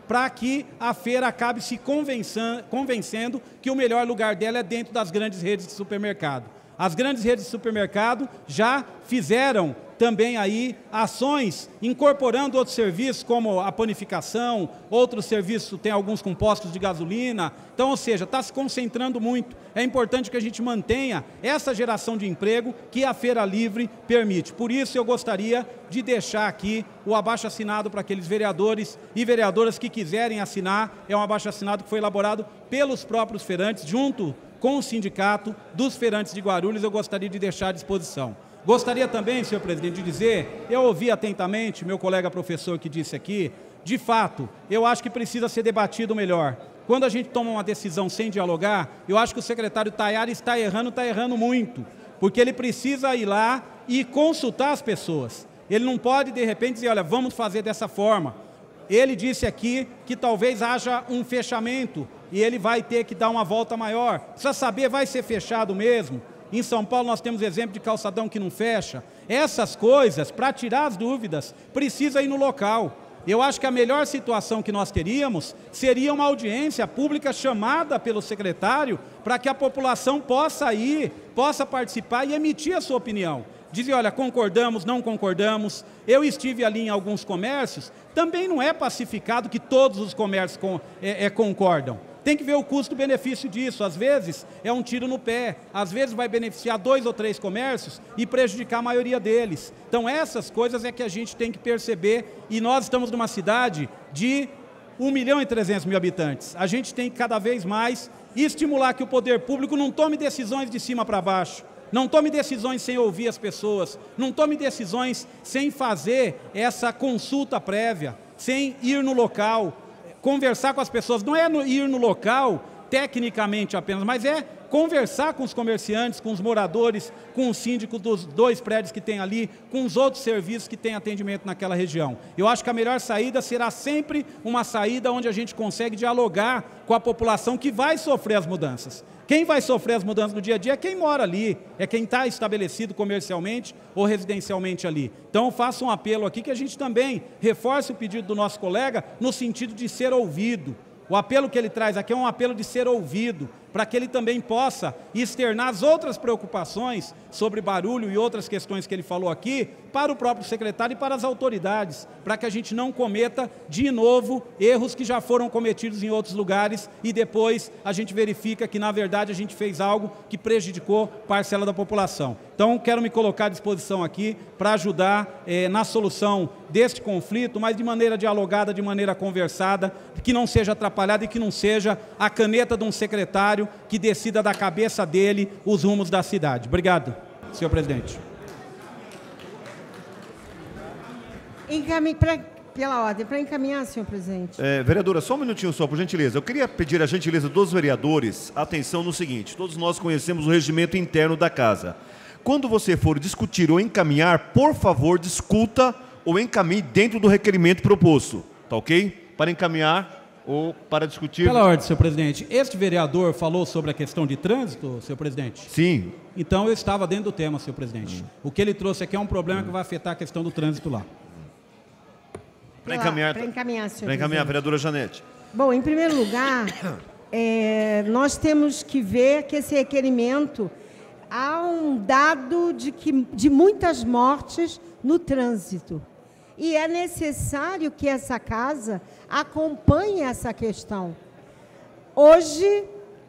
[SPEAKER 13] para que a feira acabe se convencendo que o melhor lugar dela é dentro das grandes redes de supermercado. As grandes redes de supermercado já fizeram também aí ações incorporando outros serviços, como a panificação, outros serviços, tem alguns com postos de gasolina. Então, ou seja, está se concentrando muito. É importante que a gente mantenha essa geração de emprego que a Feira Livre permite. Por isso, eu gostaria de deixar aqui o abaixo-assinado para aqueles vereadores e vereadoras que quiserem assinar. É um abaixo-assinado que foi elaborado pelos próprios feirantes, junto com o sindicato dos feirantes de Guarulhos. Eu gostaria de deixar à disposição. Gostaria também, senhor presidente, de dizer, eu ouvi atentamente meu colega professor que disse aqui, de fato, eu acho que precisa ser debatido melhor. Quando a gente toma uma decisão sem dialogar, eu acho que o secretário Tayari está errando muito, porque ele precisa ir lá e consultar as pessoas. Ele não pode, de repente, dizer, olha, vamos fazer dessa forma. Ele disse aqui que talvez haja um fechamento e ele vai ter que dar uma volta maior. Precisa saber, vai ser fechado mesmo? Em São Paulo nós temos exemplo de calçadão que não fecha. Essas coisas, para tirar as dúvidas, precisa ir no local. Eu acho que a melhor situação que nós teríamos seria uma audiência pública chamada pelo secretário para que a população possa ir, possa participar e emitir a sua opinião. Dizer, olha, concordamos, não concordamos. Eu estive ali em alguns comércios, também não é pacificado que todos os comércios concordam. Tem que ver o custo-benefício disso. Às vezes é um tiro no pé, às vezes vai beneficiar 2 ou 3 comércios e prejudicar a maioria deles. Então essas coisas é que a gente tem que perceber, e nós estamos numa cidade de 1.300.000 habitantes. A gente tem que cada vez mais estimular que o poder público não tome decisões de cima para baixo, não tome decisões sem ouvir as pessoas, não tome decisões sem fazer essa consulta prévia, sem ir no local, conversar com as pessoas. Não é ir no local tecnicamente apenas, mas é conversar com os comerciantes, com os moradores, com os síndicos dos 2 prédios que tem ali, com os outros serviços que têm atendimento naquela região. Eu acho que a melhor saída será sempre uma saída onde a gente consegue dialogar com a população que vai sofrer as mudanças. Quem vai sofrer as mudanças no dia a dia é quem mora ali, é quem está estabelecido comercialmente ou residencialmente ali. Então eu faço um apelo aqui que a gente também reforce o pedido do nosso colega no sentido de ser ouvido. O apelo que ele traz aqui é um apelo de ser ouvido, para que ele também possa externar as outras preocupações sobre barulho e outras questões que ele falou aqui para o próprio secretário e para as autoridades, para que a gente não cometa de novo erros que já foram cometidos em outros lugares e depois a gente verifica que na verdade a gente fez algo que prejudicou parcela da população. Então quero me colocar à disposição aqui para ajudar na solução deste conflito, mas de maneira dialogada, de maneira conversada, que não seja atrapalhada e que não seja a caneta de um secretário que decida da cabeça dele os rumos da cidade. Obrigado, senhor presidente.
[SPEAKER 2] Pela ordem, para encaminhar, senhor presidente.
[SPEAKER 1] Vereadora, só um minutinho só, por gentileza. Eu queria pedir a gentileza dos vereadores atenção no seguinte: todos nós conhecemos o regimento interno da casa. Quando você for discutir ou encaminhar, por favor, discuta ou encaminhe dentro do requerimento proposto, tá ok? Para encaminhar ou para discutir...
[SPEAKER 13] Pela ordem, senhor presidente. Este vereador falou sobre a questão de trânsito, senhor presidente?
[SPEAKER 1] Sim.
[SPEAKER 13] Então eu estava dentro do tema, senhor presidente. O que ele trouxe aqui é um problema que vai afetar a questão do trânsito lá.
[SPEAKER 1] Para encaminhar,
[SPEAKER 2] senhor presidente.
[SPEAKER 1] Para encaminhar, vereadora Janete.
[SPEAKER 2] Bom, em primeiro lugar, nós temos que ver que esse requerimento há um dado de muitas mortes no trânsito. E é necessário que essa casa acompanhe essa questão. Hoje,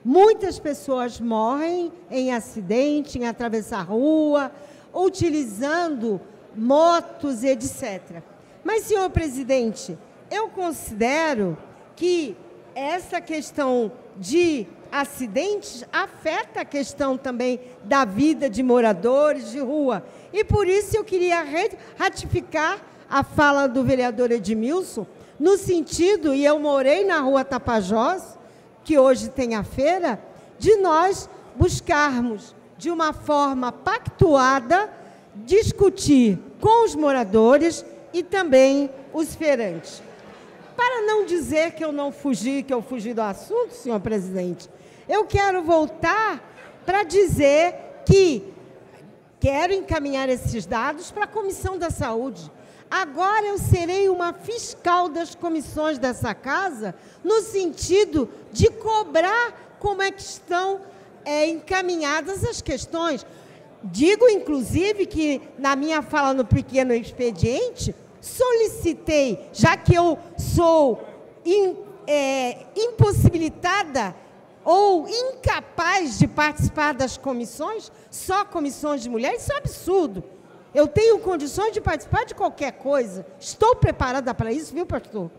[SPEAKER 2] muitas pessoas morrem em acidente, em atravessar a rua, utilizando motos, etc. Mas, senhor presidente, eu considero que essa questão de acidentes afeta a questão também da vida de moradores de rua. E por isso eu queria ratificar a fala do vereador Edmilson, no sentido, e eu morei na rua Tapajós, que hoje tem a feira, de nós buscarmos, de uma forma pactuada, discutir com os moradores e também os feirantes. Para não dizer que eu não fugi, que eu fugi do assunto, senhor presidente, eu quero voltar para dizer que quero encaminhar esses dados para a Comissão da Saúde. Agora eu serei uma fiscal das comissões dessa casa, no sentido de cobrar como é que estão encaminhadas as questões. Digo, inclusive, que na minha fala no pequeno expediente, solicitei, já que eu sou impossibilitada ou incapaz de participar das comissões, só comissões de mulheres, isso é um absurdo. Eu tenho condições de participar de qualquer coisa. Estou preparada para isso, viu, pastor?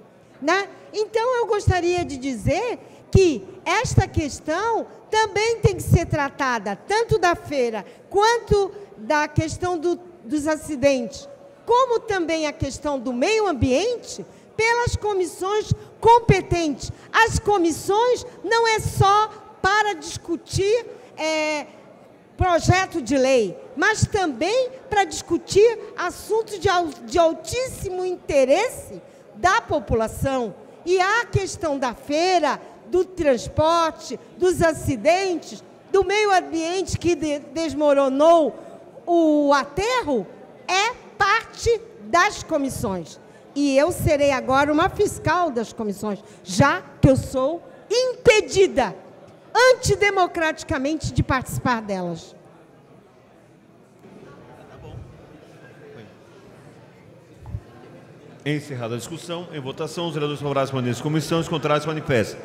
[SPEAKER 2] Né? Então, eu gostaria de dizer que esta questão também tem que ser tratada, tanto da feira, quanto da questão dos acidentes, como também a questão do meio ambiente, pelas comissões competentes. As comissões não é só para discutir projeto de lei, mas também para discutir assuntos de altíssimo interesse da população. E a questão da feira, do transporte, dos acidentes, do meio ambiente que desmoronou o aterro, é parte das comissões. E eu serei agora uma fiscal das comissões, já que eu sou impedida, antidemocraticamente, de participar delas.
[SPEAKER 1] Encerrada a discussão, em votação, os vereadores favoráveis permanecem em comissão, os contrários manifestam.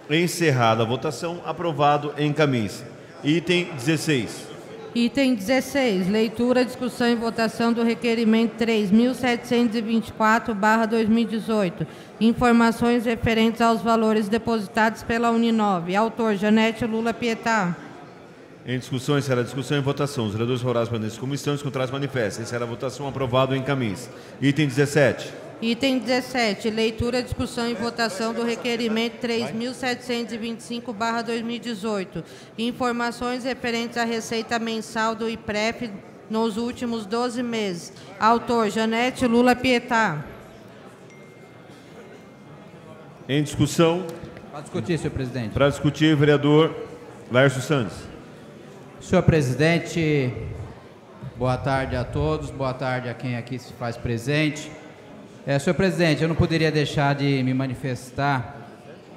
[SPEAKER 1] Encerrada a votação, aprovado, encaminhe-se. Item 16.
[SPEAKER 12] Item 16, leitura, discussão e votação do requerimento 3.724/2018. Informações referentes aos valores depositados pela Uninove. Autor, Janete Lula Pietá.
[SPEAKER 1] Em discussão, encerra a discussão e votação. Os vereadores favoráveis permanecem em comissão, os contrários manifestam. Encerra a votação, aprovado, encaminhe-se. Item 17.
[SPEAKER 12] Item 17, leitura, discussão e votação do requerimento 3.725/2018. Informações referentes à receita mensal do IPREF nos últimos 12 meses. Autor, Janete Lula Pietá.
[SPEAKER 1] Em discussão.
[SPEAKER 14] Para discutir, senhor presidente.
[SPEAKER 1] Para discutir, vereador Laércio Santos.
[SPEAKER 14] Senhor presidente, boa tarde a todos, boa tarde a quem aqui se faz presente. Senhor presidente, eu não poderia deixar de me manifestar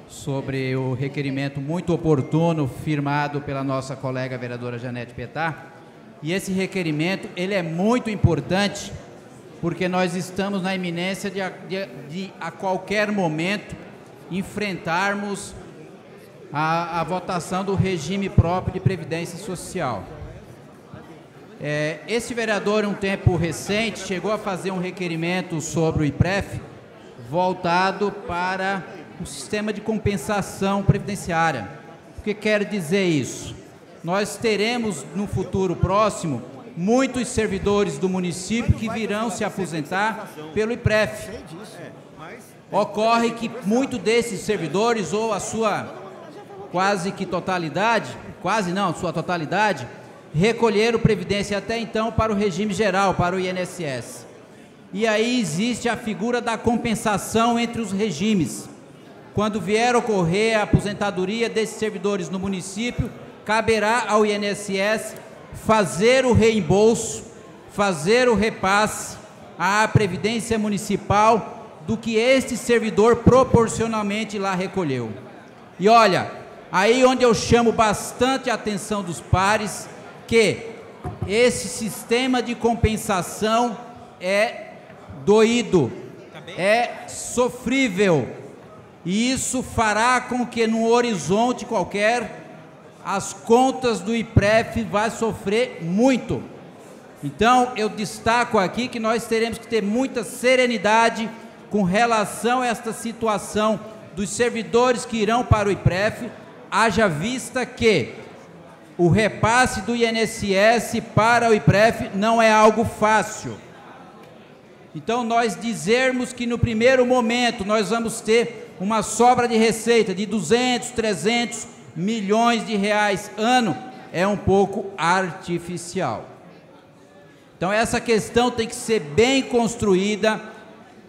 [SPEAKER 14] sobre o requerimento muito oportuno firmado pela nossa colega vereadora Janete Pietá. E esse requerimento, ele é muito importante porque nós estamos na iminência de a qualquer momento enfrentarmos a votação do regime próprio de previdência social. Esse vereador, em um tempo recente, chegou a fazer um requerimento sobre o IPREF voltado para o sistema de compensação previdenciária. O que quer dizer isso? Nós teremos, no futuro próximo, muitos servidores do município que virão se aposentar pelo IPREF. Ocorre que muitos desses servidores, ou a sua quase que totalidade, quase não, sua totalidade, recolheram previdência até então para o regime geral, para o INSS. E aí existe a figura da compensação entre os regimes. Quando vier ocorrer a aposentadoria desses servidores no município, caberá ao INSS fazer o reembolso, fazer o repasse à Previdência Municipal do que este servidor proporcionalmente lá recolheu. E olha, aí onde eu chamo bastante a atenção dos pares, que esse sistema de compensação é doído, é sofrível, e isso fará com que no horizonte qualquer as contas do IPREF vão sofrer muito. Então eu destaco aqui que nós teremos que ter muita serenidade com relação a esta situação dos servidores que irão para o IPREF, haja vista que o repasse do INSS para o IPREF não é algo fácil. Então, nós dizermos que no primeiro momento nós vamos ter uma sobra de receita de 200, 300 milhões de reais ano, é um pouco artificial. Então, essa questão tem que ser bem construída,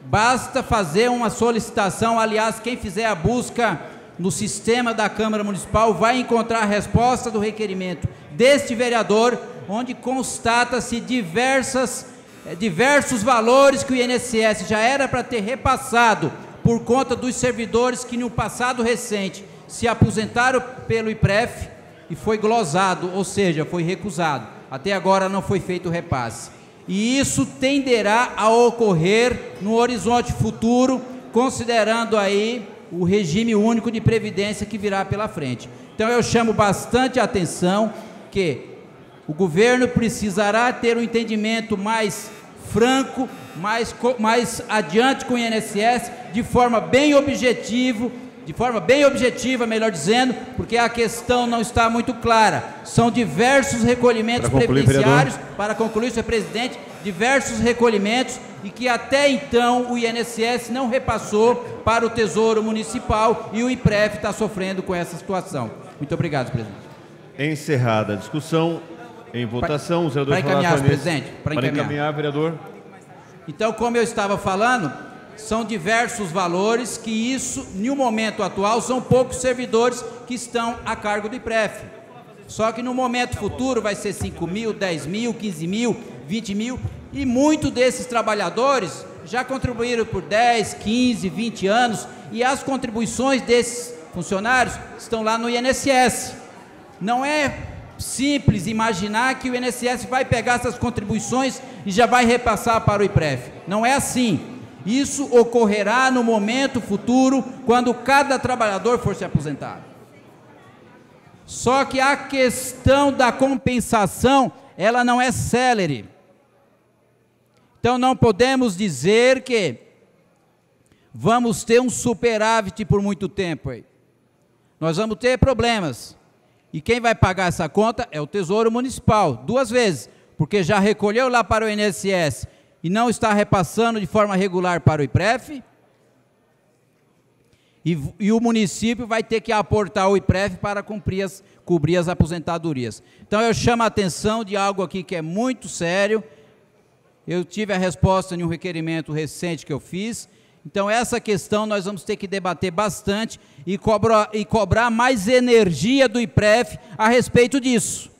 [SPEAKER 14] basta fazer uma solicitação, aliás, quem fizer a busca no sistema da Câmara Municipal vai encontrar a resposta do requerimento deste vereador, onde constata-se diversos valores que o INSS já era para ter repassado por conta dos servidores que no passado recente se aposentaram pelo IPREF e foi glosado, ou seja, foi recusado. Até agora não foi feito o repasse. E isso tenderá a ocorrer no horizonte futuro, considerando aí o regime único de previdência que virá pela frente. Então eu chamo bastante a atenção que o governo precisará ter um entendimento mais franco, mais adiante com o INSS, de forma bem objetiva, melhor dizendo, porque a questão não está muito clara. São diversos recolhimentos previdenciários, para concluir, senhor presidente, diversos recolhimentos, e que até então o INSS não repassou para o Tesouro Municipal, e o IPREF está sofrendo com essa situação. Muito obrigado, senhor presidente.
[SPEAKER 1] Encerrada a discussão, em votação, os vereadores...
[SPEAKER 14] Para encaminhar, senhor presidente.
[SPEAKER 1] Para encaminhar, vereador.
[SPEAKER 14] Então, como eu estava falando, são diversos valores que isso, no momento atual, são poucos servidores que estão a cargo do IPREF. Só que no momento futuro vai ser 5 mil, 10 mil, 15 mil, 20 mil, e muitos desses trabalhadores já contribuíram por 10, 15, 20 anos, e as contribuições desses funcionários estão lá no INSS. Não é simples imaginar que o INSS vai pegar essas contribuições e já vai repassar para o IPREF. Não é assim. Isso ocorrerá no momento futuro, quando cada trabalhador for se aposentar. Só que a questão da compensação, ela não é célere. Então não podemos dizer que vamos ter um superávit por muito tempo aí. Nós vamos ter problemas. E quem vai pagar essa conta é o Tesouro Municipal, 2 vezes, porque já recolheu lá para o INSS e não está repassando de forma regular para o IPREF, e o município vai ter que aportar ao IPREF para cobrir as aposentadorias. Então eu chamo a atenção de algo aqui que é muito sério. Eu tive a resposta em um requerimento recente que eu fiz. Então essa questão nós vamos ter que debater bastante e cobrar mais energia do IPREF a respeito disso.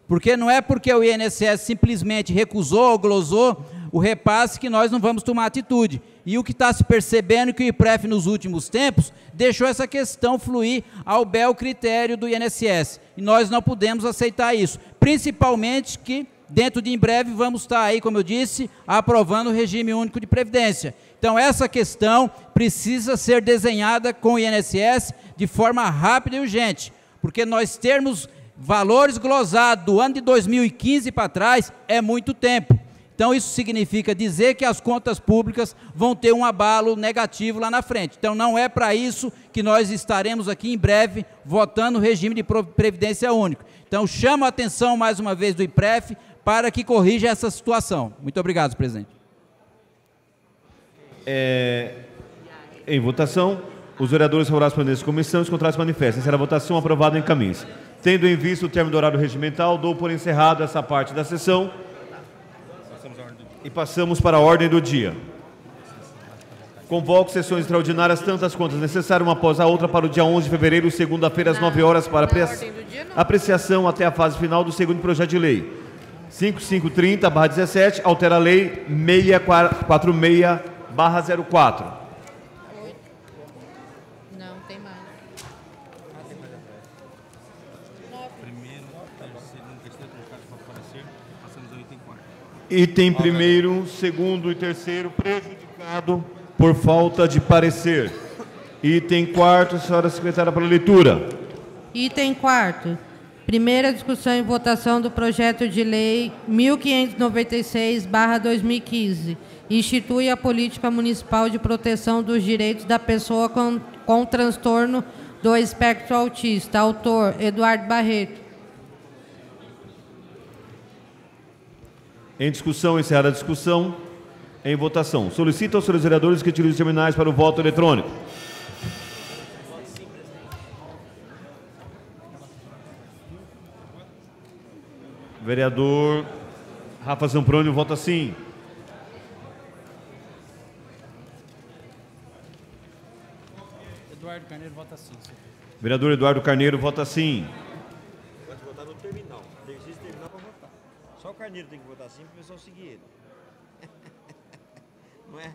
[SPEAKER 14] Porque não é porque o INSS simplesmente recusou ou glosou o repasse que nós não vamos tomar atitude. E o que está se percebendo é que o IPREF nos últimos tempos deixou essa questão fluir ao bel critério do INSS. E nós não podemos aceitar isso. Principalmente que dentro de em breve vamos estar aí, como eu disse, aprovando o regime único de previdência. Então essa questão precisa ser desenhada com o INSS de forma rápida e urgente, porque nós termos valores glosados do ano de 2015 para trás é muito tempo. Então isso significa dizer que as contas públicas vão ter um abalo negativo lá na frente. Então não é para isso que nós estaremos aqui em breve votando o regime de previdência único. Então chamo a atenção mais uma vez do IPREF para que corrija essa situação. Muito obrigado, presidente.
[SPEAKER 1] Em votação, os vereadores favoráveis para a comissão, os contrários manifestam. Será a votação aprovada em caminho. Tendo em vista o término do horário regimental, dou por encerrado essa parte da sessão e passamos para a ordem do dia. Convoco sessões extraordinárias, tantas quantas necessárias, uma após a outra, para o dia 11 de fevereiro, segunda-feira, às 9 horas, para apreciação até a fase final do segundo projeto de lei. 5530/17, altera a lei 646/04.
[SPEAKER 12] Não, tem mais.
[SPEAKER 1] Item primeiro, segundo e terceiro, prejudicado por falta de parecer. Item quarto, senhora secretária, para leitura.
[SPEAKER 12] Item quarto. Primeira discussão e votação do projeto de lei 1596/2015. Institui a política municipal de proteção dos direitos da pessoa com transtorno do espectro autista. Autor, Eduardo Barreto.
[SPEAKER 1] Em discussão, encerrada a discussão. Em votação. Solicito aos senhores vereadores que tirem os terminais para o voto eletrônico. Vereador Rafa Zamproni, vota sim.
[SPEAKER 15] Eduardo Carneiro vota sim.
[SPEAKER 1] Vereador Eduardo Carneiro, vota sim.
[SPEAKER 16] Pode votar no terminal. Existe terminal para votar. Só o Carneiro tem que votar sim para o pessoal seguir ele. Não é?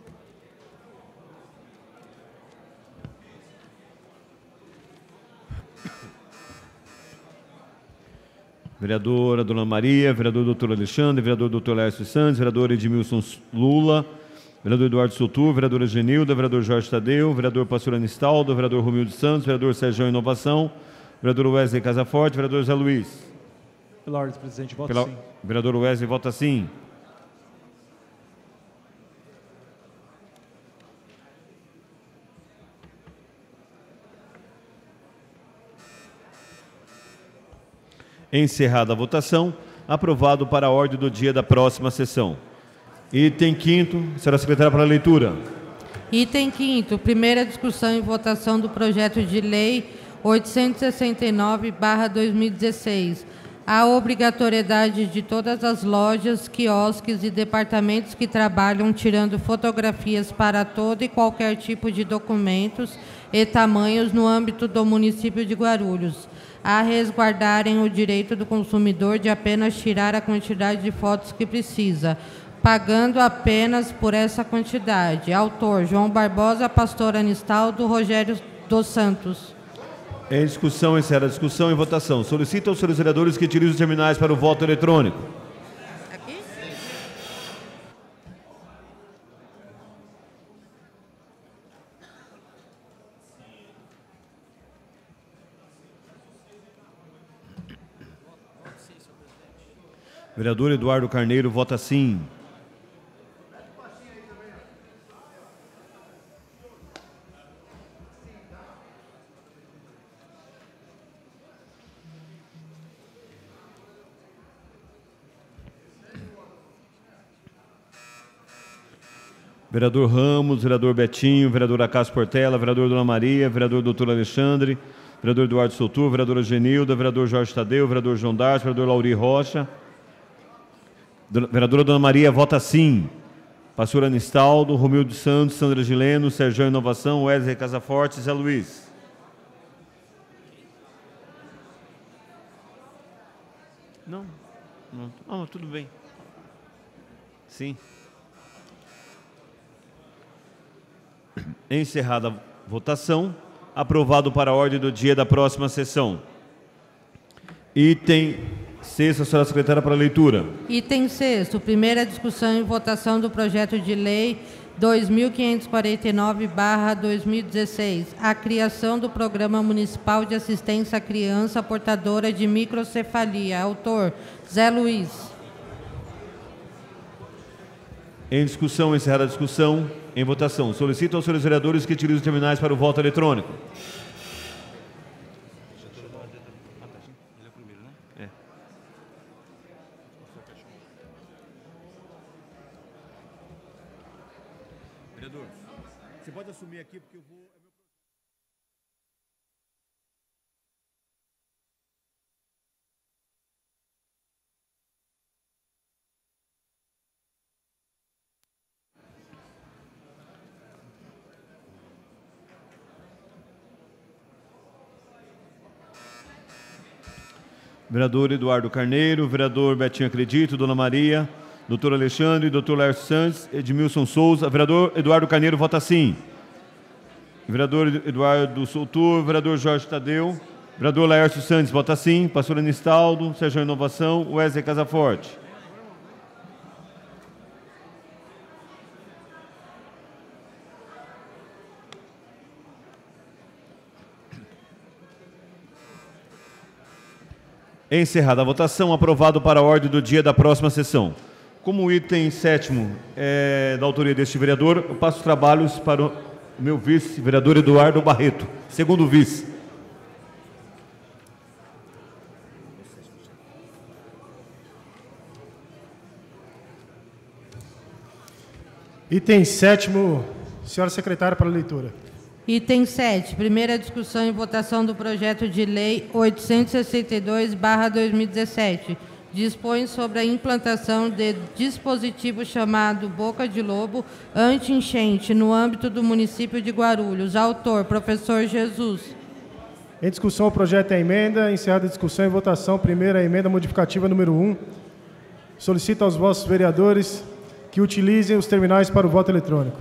[SPEAKER 1] vereadora Dona Maria, vereador doutor Alexandre, vereador doutor Lécio Santos, vereador Edmilson Lula, vereador Eduardo Soutur, vereadora Genilda, vereador Jorge Tadeu, vereador Pastor Anistaldo, vereador Romildo Santos, vereador Sérgio Inovação, vereador Wesley Casaforte, vereador Zé Luiz.
[SPEAKER 15] Pela ordem, presidente, voto sim.
[SPEAKER 1] Vereador Wesley vota sim. Encerrada a votação, aprovado para a ordem do dia da próxima sessão. Item 5º, senhora secretária, para a leitura.
[SPEAKER 12] Item 5º, primeira discussão e votação do projeto de lei 869/2016. A obrigatoriedade de todas as lojas, quiosques e departamentos que trabalham tirando fotografias para todo e qualquer tipo de documentos e tamanhos no âmbito do município de Guarulhos, a resguardarem o direito do consumidor de apenas tirar a quantidade de fotos que precisa, pagando apenas por essa quantidade. Autor: João Barbosa, Pastor Anistaldo, Rogério dos Santos.
[SPEAKER 1] Em discussão, encerra a discussão e votação. Solicito aos senhores vereadores que utilizem os terminais para o voto eletrônico.
[SPEAKER 12] Aqui?
[SPEAKER 1] Vereador Eduardo Carneiro vota sim. Vereador Ramos, vereador Betinho, vereador Acácio Portela, vereador Dona Maria, vereador doutor Alexandre, vereador Eduardo Soutur, vereadora Genilda, vereador Jorge Tadeu, vereador João Darcio, vereador Lauri Rocha. Vereadora Dona Maria vota sim. Pastor Anistaldo, Romildo Santos, Sandra Gileno, Sérgio Inovação, Wesley Casaforte, Zé Luiz. Não, tudo bem. Sim. Encerrada a votação, aprovado para a ordem do dia da próxima sessão. Item 6º, senhora secretária, para a leitura.
[SPEAKER 12] Item 6º, primeira discussão e votação do projeto de lei 2549/2016, a criação do Programa Municipal de Assistência à Criança Portadora de Microcefalia. Autor: Zé Luiz.
[SPEAKER 1] Em discussão, encerrada a discussão, em votação. Solicito aos senhores vereadores que utilizem os terminais para o voto eletrônico. Vereador, você pode assumir aqui porque eu vou... Vereador Eduardo Carneiro, vereador Betinho Acredito, Dona Maria, doutor Alexandre, doutor Lércio Santos, Edmilson Souza. Vereador Eduardo Carneiro vota sim. Vereador Eduardo Soutur, vereador Jorge Tadeu, vereador Lércio Santos vota sim. Pastor Anistaldo, Sérgio Inovação, Wesley Casaforte. Encerrada a votação, aprovado para a ordem do dia da próxima sessão. Como o item 7º é da autoria deste vereador, eu passo os trabalhos para o meu vice, vereador Eduardo Barreto, segundo vice.
[SPEAKER 10] Item 7º, senhora secretária, para a leitura.
[SPEAKER 12] Item 7, primeira discussão e votação do projeto de lei 862/2017. Dispõe sobre a implantação de dispositivo chamado Boca de Lobo anti-enchente no âmbito do município de Guarulhos. Autor: professor Jesus.
[SPEAKER 10] Em discussão, o projeto é emenda. Encerrada a discussão e votação. Primeira emenda modificativa número 1. Solicito aos vossos vereadores que utilizem os terminais para o voto eletrônico.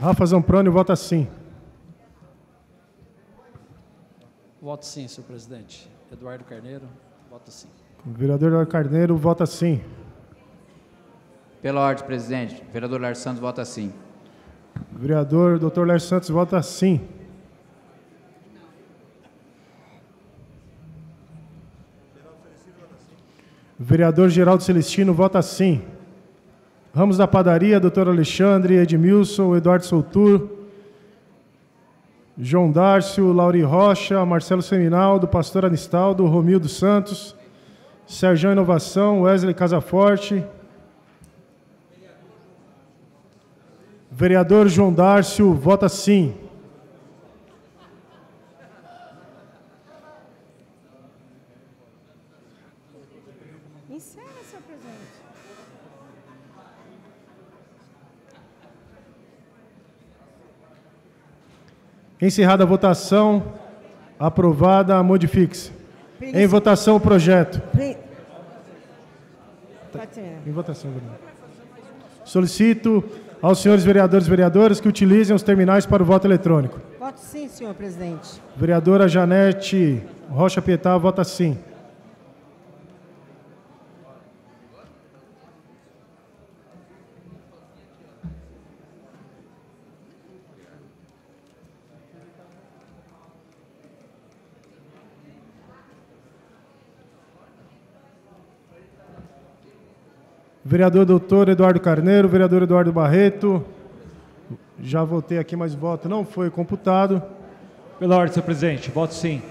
[SPEAKER 10] Rafa Zamproni vota sim.
[SPEAKER 15] Voto sim, senhor presidente. Eduardo Carneiro, voto sim.
[SPEAKER 10] Vereador Eduardo Carneiro vota sim.
[SPEAKER 14] Pela ordem, presidente. Vereador Lar Santos vota sim.
[SPEAKER 10] Vereador Dr. Lar Santos vota sim. Vereador Geraldo Celestino vota sim. Ramos da Padaria, Dr. Alexandre, Edmilson, Eduardo Soutur, João Dárcio, Lauri Rocha, Marcelo Seminaldo, Pastor Anistaldo, Romildo Santos, Sérgio Inovação, Wesley Casaforte, vereador João Dárcio vota sim.
[SPEAKER 2] Encerra, senhor presidente.
[SPEAKER 10] Encerrada a votação, aprovada, modifique-se. Em votação o projeto. Em votação, vereador. Solicito aos senhores vereadores e vereadoras que utilizem os terminais para o voto eletrônico.
[SPEAKER 2] Voto sim, senhor presidente.
[SPEAKER 10] Vereadora Janete Rocha Pietá vota sim. Vereador doutor Eduardo Carneiro, vereador Eduardo Barreto. Já votei aqui, mas o voto não foi computado.
[SPEAKER 15] Pela ordem, senhor presidente, voto sim.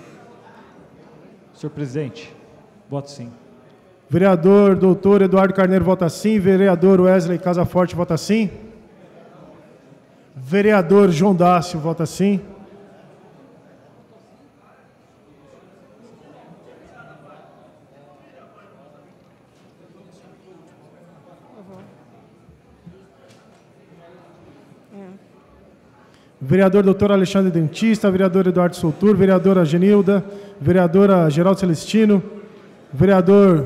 [SPEAKER 15] Senhor presidente, voto sim.
[SPEAKER 10] Vereador doutor Eduardo Carneiro vota sim. Vereador Wesley Casaforte vota sim. Vereador João Dácio vota sim. Vereador doutor Alexandre Dentista, vereador Eduardo Soutur, vereadora Genilda, vereadora Geraldo Celestino, vereador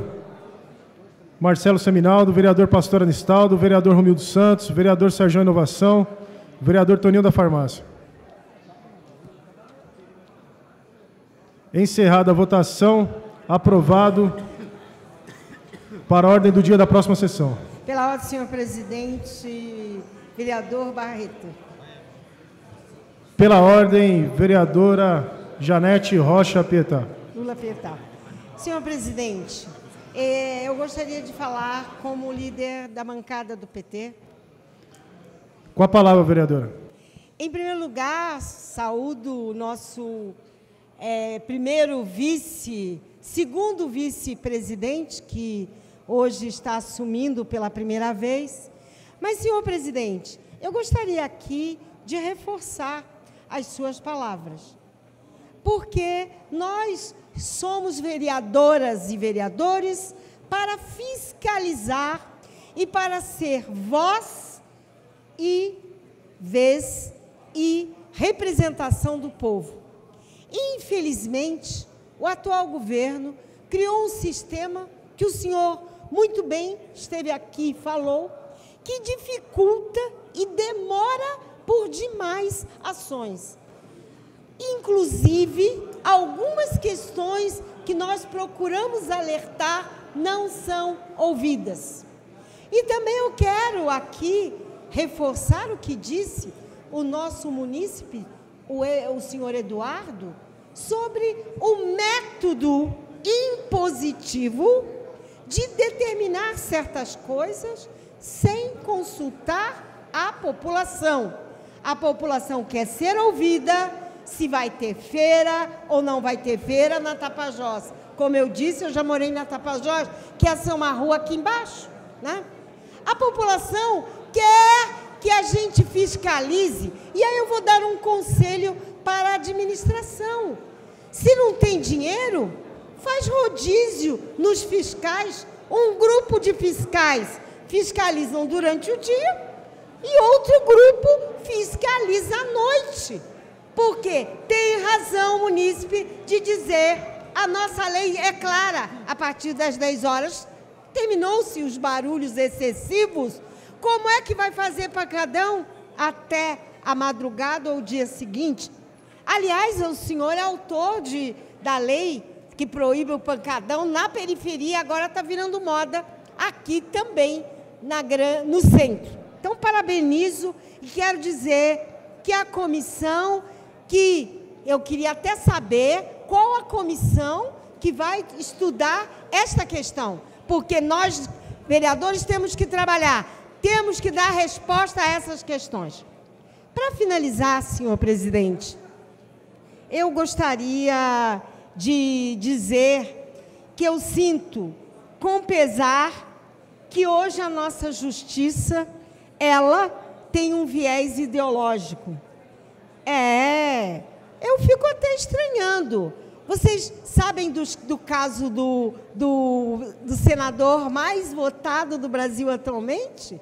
[SPEAKER 10] Marcelo Seminaldo, vereador Pastor Anistaldo, vereador Romildo Santos, vereador Sérgio Inovação, vereador Toninho da Farmácia. Encerrada a votação, aprovado para a ordem do dia da próxima sessão.
[SPEAKER 2] Pela ordem, senhor presidente, vereador Barreto.
[SPEAKER 10] Pela ordem, vereadora Janete Rocha Pietá.
[SPEAKER 2] Lula Pietá. Senhor presidente, eu gostaria de falar como líder da bancada do PT.
[SPEAKER 10] Com a palavra, vereadora.
[SPEAKER 2] Em primeiro lugar, saúdo o nosso segundo vice-presidente, que hoje está assumindo pela primeira vez. Mas, senhor presidente, eu gostaria aqui de reforçar as suas palavras, porque nós somos vereadoras e vereadores para fiscalizar e para ser voz e vez e representação do povo. Infelizmente, o atual governo criou um sistema que o senhor muito bem esteve aqui e falou, que dificulta e demora por demais ações. Inclusive, algumas questões que nós procuramos alertar não são ouvidas. E também eu quero aqui reforçar o que disse o nosso munícipe, o senhor Eduardo, sobre o método impositivo de determinar certas coisas sem consultar a população. A população quer ser ouvida, se vai ter feira ou não vai ter feira na Tapajós. Como eu disse, eu já morei na Tapajós, que essa é uma rua aqui embaixo, né? A população quer que a gente fiscalize. E aí eu vou dar um conselho para a administração. Se não tem dinheiro, faz rodízio nos fiscais. Um grupo de fiscais fiscalizam durante o dia e outro grupo fiscaliza à noite. Porque tem razão o munícipe de dizer, a nossa lei é clara, a partir das 10 horas, terminou-se os barulhos excessivos, como é que vai fazer para cada um? Até a madrugada ou o dia seguinte. Aliás, o senhor é autor da lei que proíbe o pancadão na periferia, agora está virando moda aqui também, no centro. Então, parabenizo e quero dizer que a comissão, que eu queria até saber qual a comissão que vai estudar esta questão, porque nós, vereadores, temos que trabalhar, temos que dar resposta a essas questões. Para finalizar, senhor presidente, eu gostaria de dizer que eu sinto, com pesar, que hoje a nossa justiça, ela tem um viés ideológico. Eu fico até estranhando. Vocês sabem do caso do senador mais votado do Brasil atualmente?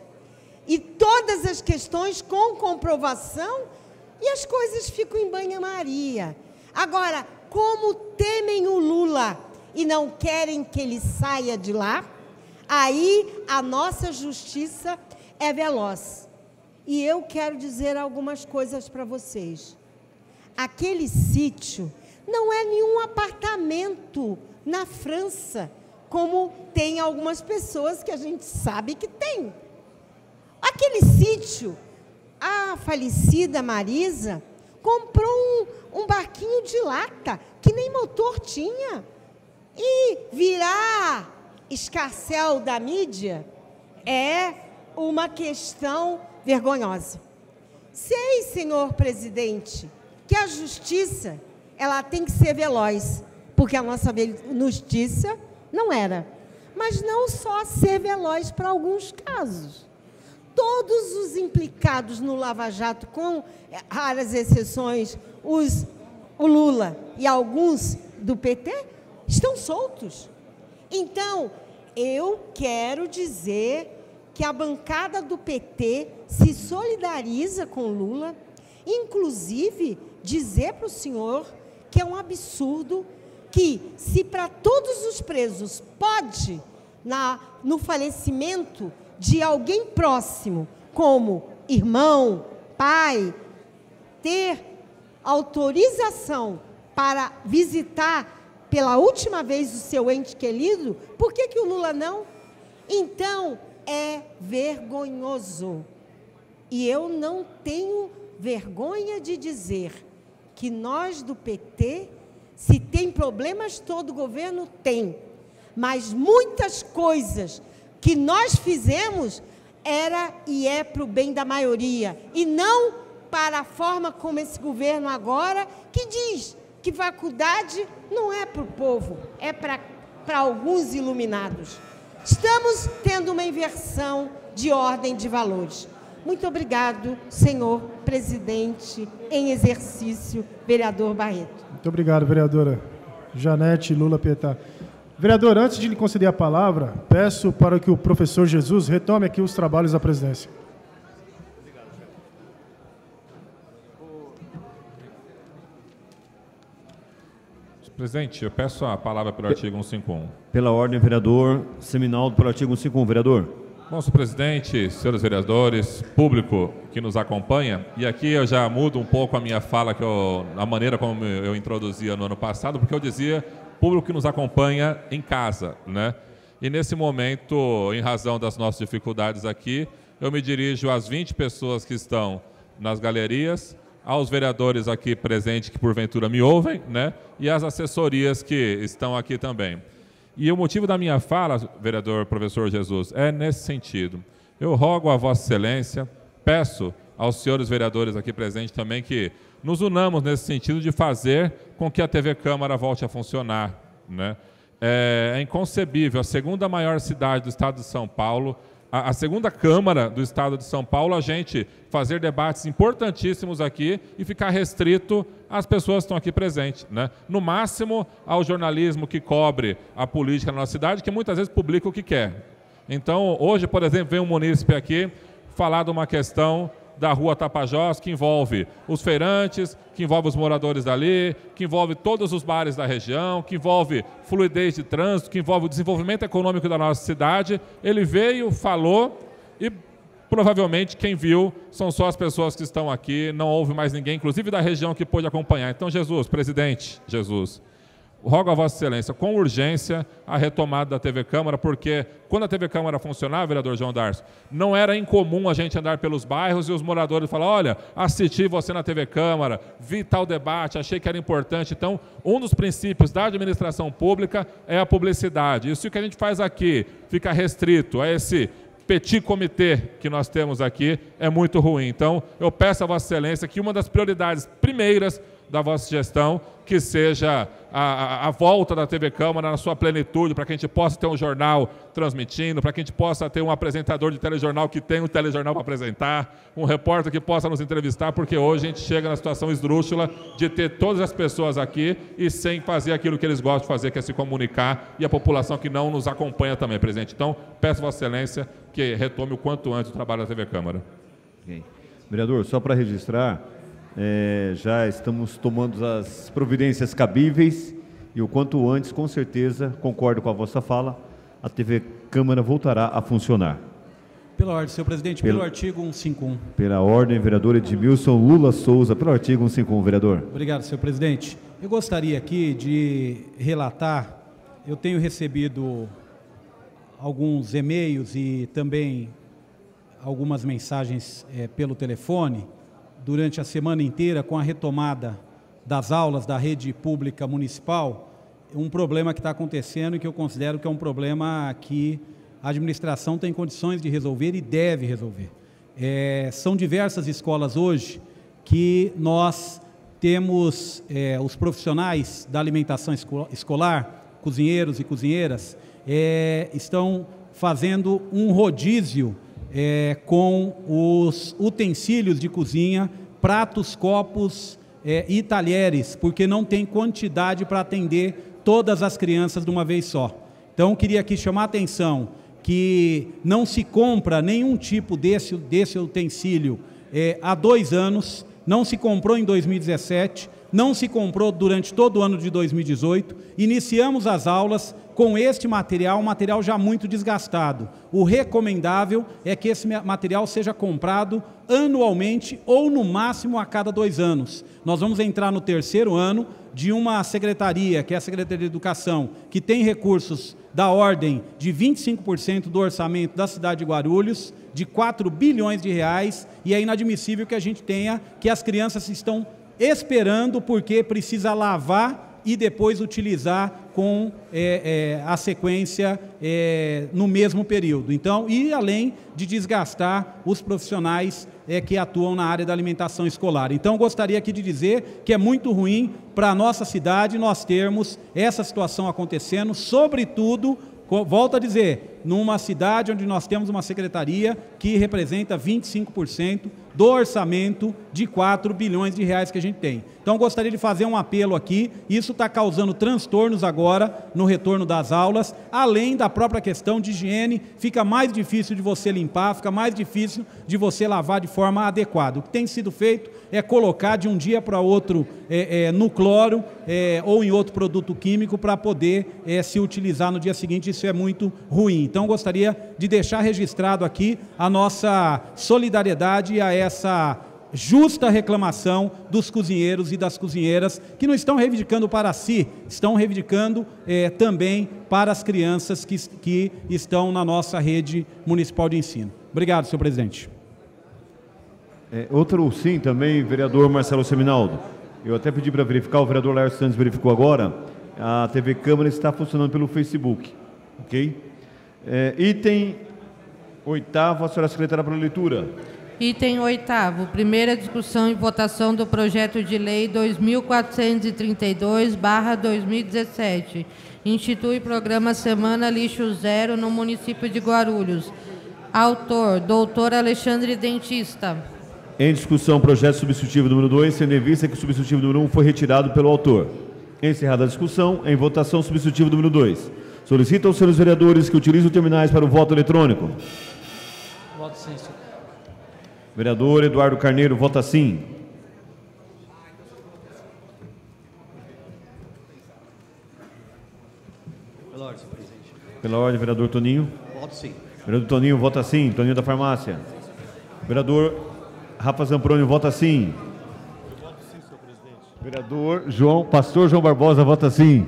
[SPEAKER 2] E todas as questões com comprovação, e as coisas ficam em banho-maria. Agora, como temem o Lula e não querem que ele saia de lá, aí a nossa justiça é veloz. E eu quero dizer algumas coisas para vocês. Aquele sítio não é nenhum apartamento na França, como tem algumas pessoas que a gente sabe que tem. Aquele sítio, a falecida Marisa comprou um barquinho de lata, que nem motor tinha. E virar escarcéu da mídia é uma questão vergonhosa. Sei, senhor presidente, que a justiça, ela tem que ser veloz, porque a nossa justiça não era. Mas não só ser veloz para alguns casos. Todos os implicados no Lava Jato, com raras exceções, o Lula e alguns do PT, estão soltos. Então, eu quero dizer que a bancada do PT se solidariza com o Lula, inclusive dizer para o senhor que é um absurdo que, se para todos os presos pode, no falecimento de alguém próximo, como irmão, pai, ter autorização para visitar pela última vez o seu ente querido, por que o Lula não? Então, é vergonhoso. E eu não tenho vergonha de dizer que nós do PT, se tem problemas, todo governo tem, mas muitas coisas que nós fizemos era e é para o bem da maioria, e não para a forma como esse governo agora, que diz que faculdade não é para o povo, é para alguns iluminados. Estamos tendo uma inversão de ordem de valores. Muito obrigado, senhor presidente em exercício, vereador Barreto.
[SPEAKER 10] Muito obrigado, vereadora Janete Lula Pietá. Vereador, antes de lhe conceder a palavra, peço para que o professor Jesus retome aqui os trabalhos da presidência.
[SPEAKER 17] Presidente, eu peço a palavra pelo artigo 151.
[SPEAKER 1] Pela ordem, vereador Seminaldo, pelo artigo 151. Vereador.
[SPEAKER 17] Bom, senhor presidente, senhores vereadores, público que nos acompanha, e aqui eu já mudo um pouco a minha fala, a maneira como eu introduzia no ano passado, porque eu dizia público que nos acompanha em casa, né? E nesse momento, em razão das nossas dificuldades aqui, eu me dirijo às 20 pessoas que estão nas galerias, aos vereadores aqui presentes que porventura me ouvem, né? E às assessorias que estão aqui também. E o motivo da minha fala, vereador professor Jesus, é nesse sentido. Eu rogo a Vossa Excelência, peço aos senhores vereadores aqui presentes também que nos unamos nesse sentido de fazer com que a TV Câmara volte a funcionar, né? É inconcebível, a segunda maior cidade do estado de São Paulo, a segunda Câmara do estado de São Paulo, a gente fazer debates importantíssimos aqui e ficar restrito às pessoas que estão aqui presentes, né? No máximo, ao jornalismo que cobre a política na nossa cidade, que muitas vezes publica o que quer. Então, hoje, por exemplo, vem um munícipe aqui falar de uma questão da Rua Tapajós, que envolve os feirantes, que envolve os moradores dali, que envolve todos os bares da região, que envolve fluidez de trânsito, que envolve o desenvolvimento econômico da nossa cidade. Ele veio, falou e provavelmente quem viu são só as pessoas que estão aqui, não houve mais ninguém, inclusive da região, que pôde acompanhar. Então, Jesus, presidente, Jesus, rogo a Vossa Excelência, com urgência, a retomada da TV Câmara, porque quando a TV Câmara funcionava, vereador João Darcio, não era incomum a gente andar pelos bairros e os moradores falar: olha, assisti você na TV Câmara, vi tal debate, achei que era importante. Então, um dos princípios da administração pública é a publicidade. Isso que a gente faz aqui fica restrito a esse petit comitê que nós temos aqui, é muito ruim. Então, eu peço a Vossa Excelência que uma das prioridades primeiras da vossa gestão, que seja a volta da TV Câmara na sua plenitude, para que a gente possa ter um jornal transmitindo, para que a gente possa ter um apresentador de telejornal que tenha um telejornal para apresentar, um repórter que possa nos entrevistar, porque hoje a gente chega na situação esdrúxula de ter todas as pessoas aqui e sem fazer aquilo que eles gostam de fazer, que é se comunicar, e a população que não nos acompanha também, presidente. Então, peço a Vossa Excelência que retome o quanto antes o trabalho da TV Câmara.
[SPEAKER 1] Okay. Vereador, só para registrar, já estamos tomando as providências cabíveis e o quanto antes, com certeza, concordo com a vossa fala, a TV Câmara voltará a funcionar.
[SPEAKER 13] Pela ordem, senhor presidente, pelo artigo 151.
[SPEAKER 1] Pela ordem, vereador Edmilson Lula Souza, pelo artigo 151, vereador.
[SPEAKER 13] Obrigado, senhor presidente. Eu gostaria aqui de relatar, eu tenho recebido alguns e-mails e também algumas mensagens pelo telefone, durante a semana inteira, com a retomada das aulas da rede pública municipal, um problema que está acontecendo e que eu considero que é um problema que a administração tem condições de resolver e deve resolver. São diversas escolas hoje que nós temos os profissionais da alimentação escolar, cozinheiros e cozinheiras, estão fazendo um rodízio com os utensílios de cozinha, pratos, copos e talheres, porque não tem quantidade para atender todas as crianças de uma vez só. Então, eu queria aqui chamar a atenção que não se compra nenhum tipo desse utensílio há 2 anos, não se comprou em 2017, não se comprou durante todo o ano de 2018, iniciamos as aulas com este material, um material já muito desgastado. O recomendável é que esse material seja comprado anualmente ou no máximo a cada 2 anos. Nós vamos entrar no 3º ano de uma secretaria, que é a Secretaria de Educação, que tem recursos da ordem de 25% do orçamento da cidade de Guarulhos, de 4 bilhões de reais, e é inadmissível que a gente tenha, que as crianças estão esperando porque precisa lavar e depois utilizar com a sequência no mesmo período. Então, e além de desgastar os profissionais que atuam na área da alimentação escolar. Então, gostaria aqui de dizer que é muito ruim para a nossa cidade nós termos essa situação acontecendo, sobretudo, volto a dizer, numa cidade onde nós temos uma secretaria que representa 25% do orçamento de 4 bilhões de reais que a gente tem. Então, gostaria de fazer um apelo aqui, isso está causando transtornos agora no retorno das aulas, além da própria questão de higiene, fica mais difícil de você limpar, fica mais difícil de você lavar de forma adequada. O que tem sido feito é colocar de um dia para outro no cloro ou em outro produto químico para poder se utilizar no dia seguinte, isso é muito ruim. Então, gostaria de deixar registrado aqui a nossa solidariedade a essa justa reclamação dos cozinheiros e das cozinheiras, que não estão reivindicando para si, estão reivindicando também para as crianças que estão na nossa rede municipal de ensino. Obrigado, senhor presidente.
[SPEAKER 1] Outro sim também, vereador Marcelo Seminaldo. Eu até pedi para verificar, o vereador Lércio Santos verificou agora, a TV Câmara está funcionando pelo Facebook, ok? Item 8º, a senhora secretária para leitura.
[SPEAKER 12] Item 8º, primeira discussão e votação do projeto de lei 2432/2017. Institui programa Semana Lixo Zero no município de Guarulhos. Autor, doutor Alexandre Dentista.
[SPEAKER 1] Em discussão, projeto substitutivo número 2, tendo em vista que o substitutivo número 1 foi retirado pelo autor. Encerrada a discussão, em votação, substitutivo número 2. Solicito aos senhores vereadores que utilizem os terminais para o voto eletrônico.
[SPEAKER 11] Voto sim, senhor.
[SPEAKER 1] Vereador Eduardo Carneiro, vota sim.
[SPEAKER 18] Pela ordem, senhor presidente.
[SPEAKER 1] Pela ordem, vereador Toninho.
[SPEAKER 18] Voto sim.
[SPEAKER 1] Vereador Toninho, vota sim. Toninho da farmácia. Vereador Rafa Zamproni, vota sim.
[SPEAKER 10] Eu voto sim, senhor presidente.
[SPEAKER 1] Vereador Pastor João Barbosa, vota sim.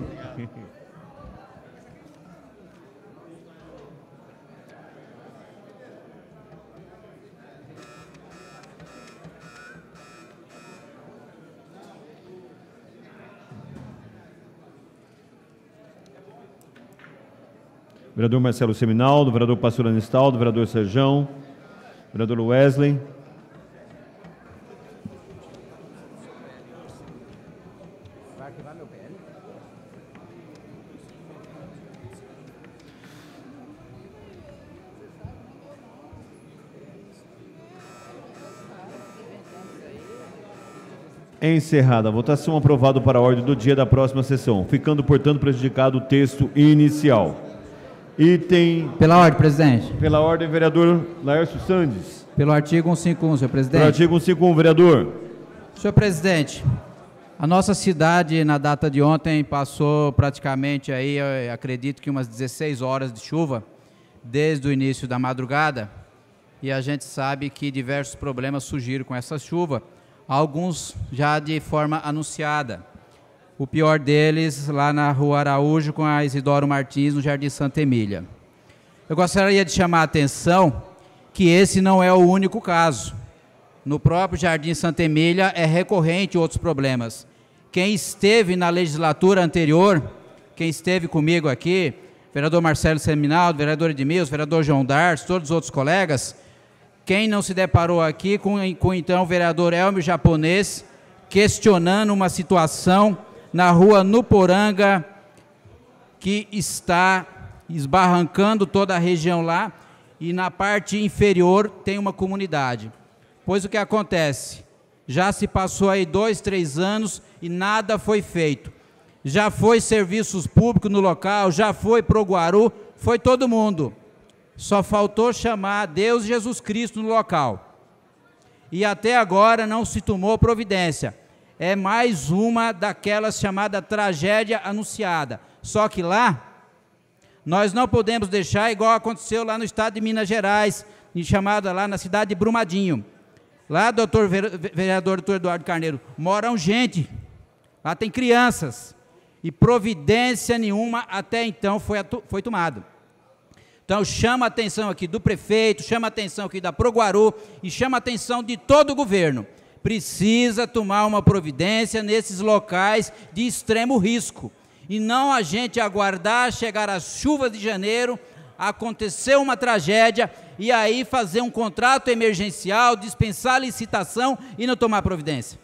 [SPEAKER 1] Vereador Marcelo Seminaldo, vereador Pastor Anistaldo, vereador Serjão, vereador Wesley. Encerrada a votação, aprovado para a ordem do dia da próxima sessão, ficando, portanto, prejudicado o texto inicial. Item...
[SPEAKER 14] Pela ordem, presidente.
[SPEAKER 1] Pela ordem, vereador Laércio Sandes.
[SPEAKER 14] Pelo artigo 151, senhor presidente.
[SPEAKER 1] Pelo artigo 151, vereador.
[SPEAKER 14] Senhor presidente, a nossa cidade, na data de ontem, passou praticamente aí, acredito que umas 16 horas de chuva, desde o início da madrugada, e a gente sabe que diversos problemas surgiram com essa chuva, alguns já de forma anunciada. O pior deles lá na Rua Araújo com a Isidoro Martins, no Jardim Santa Emília. Eu gostaria de chamar a atenção que esse não é o único caso. No próprio Jardim Santa Emília é recorrente outros problemas. Quem esteve na legislatura anterior, quem esteve comigo aqui, vereador Marcelo Seminaldo, vereador Edmilson, vereador João Darcy, todos os outros colegas, quem não se deparou aqui com então o vereador Elmio Japonês questionando uma situação na rua Nuporanga, que está esbarrancando toda a região lá, e na parte inferior tem uma comunidade. Pois o que acontece? Já se passou aí 2, 3 anos e nada foi feito. Já foi serviços públicos no local, já foi pro Guaru, foi todo mundo. Só faltou chamar Deus e Jesus Cristo no local. E até agora não se tomou providência. É mais uma daquelas chamada tragédia anunciada. Só que lá, nós não podemos deixar igual aconteceu lá no estado de Minas Gerais, chamada lá na cidade de Brumadinho. Lá, vereador Dr. Eduardo Carneiro, moram gente, lá tem crianças, e providência nenhuma até então foi tomada. Então chama a atenção aqui do prefeito, chama a atenção aqui da Proguaru e chama a atenção de todo o governo. Precisa tomar uma providência nesses locais de extremo risco. E não a gente aguardar chegar as chuvas de janeiro, acontecer uma tragédia e aí fazer um contrato emergencial, dispensar a licitação e não tomar providência.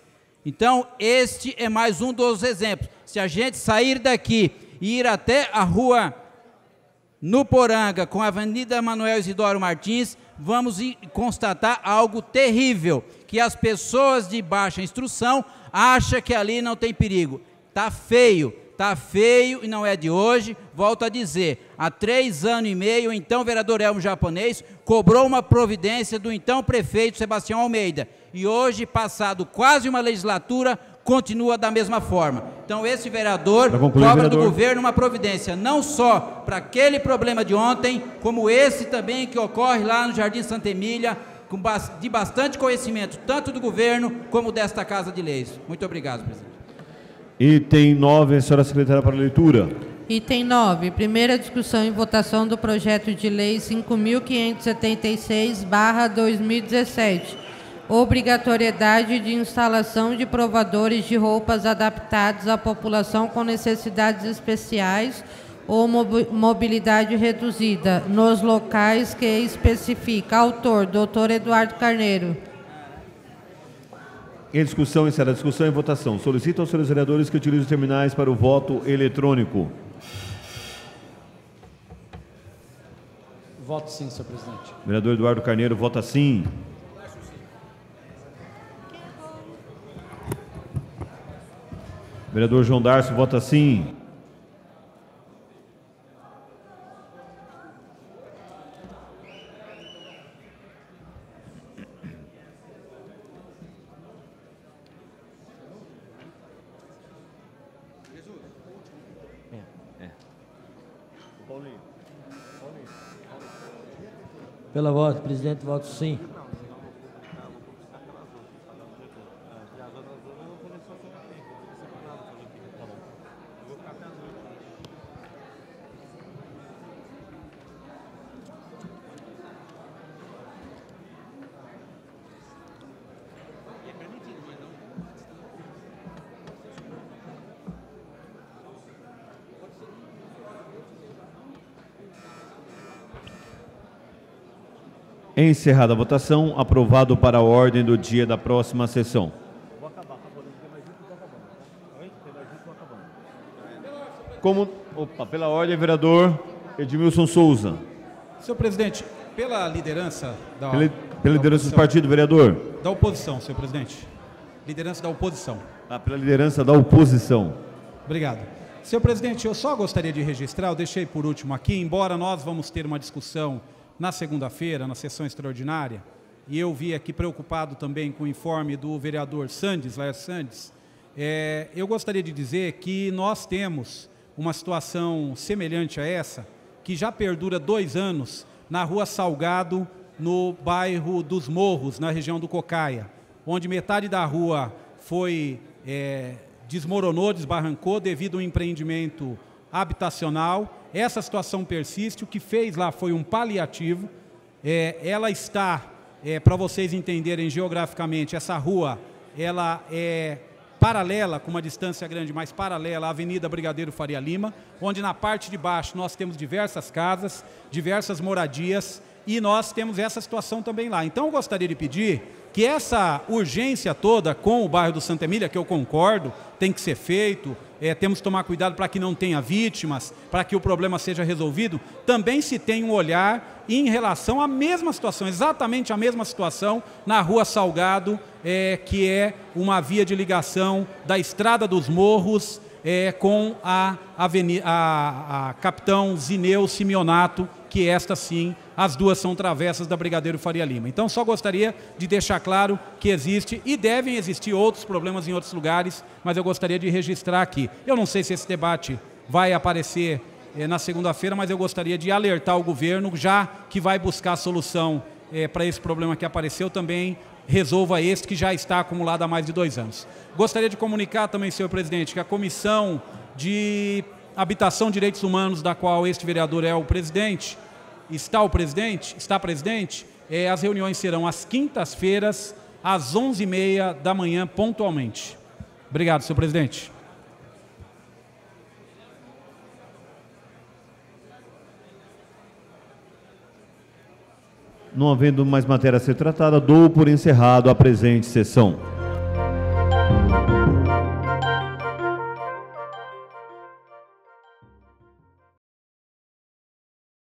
[SPEAKER 14] Então, este é mais um dos exemplos. Se a gente sair daqui e ir até a rua Nuporanga, com a Avenida Manuel Isidoro Martins, vamos constatar algo terrível, que as pessoas de baixa instrução acham que ali não tem perigo. Está feio e não é de hoje. Volto a dizer, há 3 anos e meio, o então vereador Elmio Japonês cobrou uma providência do então prefeito Sebastião Almeida. E hoje, passado quase uma legislatura, continua da mesma forma. Então esse vereador cobra do governo uma providência, não só para aquele problema de ontem, como esse também que ocorre lá no Jardim Santa Emília, de bastante conhecimento, tanto do governo como desta Casa de Leis. Muito obrigado, presidente.
[SPEAKER 1] Item 9, a senhora secretária para leitura.
[SPEAKER 12] Item 9, primeira discussão e votação do projeto de lei 5.576/2017. Obrigatoriedade de instalação de provadores de roupas adaptados à população com necessidades especiais ou mobilidade reduzida, nos locais que especifica. Autor, doutor Eduardo Carneiro.
[SPEAKER 1] Em discussão, encerra a discussão e votação. Solicito aos senhores vereadores que utilizem os terminais para o voto eletrônico.
[SPEAKER 15] Voto sim, senhor presidente.
[SPEAKER 1] Vereador Eduardo Carneiro, vota sim. Vereador João Darcy, vota sim.
[SPEAKER 18] Pela voto, presidente, voto sim.
[SPEAKER 1] Encerrada a votação, aprovado para a ordem do dia da próxima sessão. Pela ordem, vereador Edmilson Souza.
[SPEAKER 13] Senhor presidente, pela liderança da...
[SPEAKER 1] Pela liderança do partido, vereador.
[SPEAKER 13] Da oposição, senhor presidente. Liderança da oposição.
[SPEAKER 1] Pela liderança da oposição.
[SPEAKER 13] Obrigado. Senhor presidente, eu só gostaria de registrar, eu deixei por último aqui, embora nós vamos ter uma discussão na segunda-feira, na sessão extraordinária, e eu vi aqui preocupado também com o informe do vereador Sandes, Laércio Sandes, eu gostaria de dizer que nós temos uma situação semelhante a essa, que já perdura 2 anos na Rua Salgado, no bairro dos Morros, na região do Cocaia, onde metade da rua foi desmoronou, desbarrancou devido a um empreendimento habitacional. Essa situação persiste, o que fez lá foi um paliativo. Ela está, para vocês entenderem geograficamente, essa rua, ela é paralela, com uma distância grande, mas paralela à Avenida Brigadeiro Faria Lima, onde na parte de baixo nós temos diversas casas, diversas moradias, e nós temos essa situação também lá. Então eu gostaria de pedir que essa urgência toda com o bairro do Santa Emília, que eu concordo, tem que ser feito, temos que tomar cuidado para que não tenha vítimas, para que o problema seja resolvido, também se tem um olhar em relação à mesma situação, exatamente a mesma situação na Rua Salgado, que é uma via de ligação da Estrada dos Morros com a Capitão Zineu Simeonato, que esta sim, as duas são travessas da Brigadeiro Faria Lima. Então só gostaria de deixar claro que existe e devem existir outros problemas em outros lugares, mas eu gostaria de registrar aqui. Eu não sei se esse debate vai aparecer na segunda-feira, mas eu gostaria de alertar o governo, já que vai buscar a solução para esse problema que apareceu, também resolva este que já está acumulado há mais de 2 anos. Gostaria de comunicar também, senhor presidente, que a Comissão de Habitação e Direitos Humanos, da qual este vereador é o presidente, está presidente, as reuniões serão às quintas-feiras, às 11h30 da manhã, pontualmente. Obrigado, senhor presidente.
[SPEAKER 1] Não havendo mais matéria a ser tratada, dou por encerrado a presente sessão.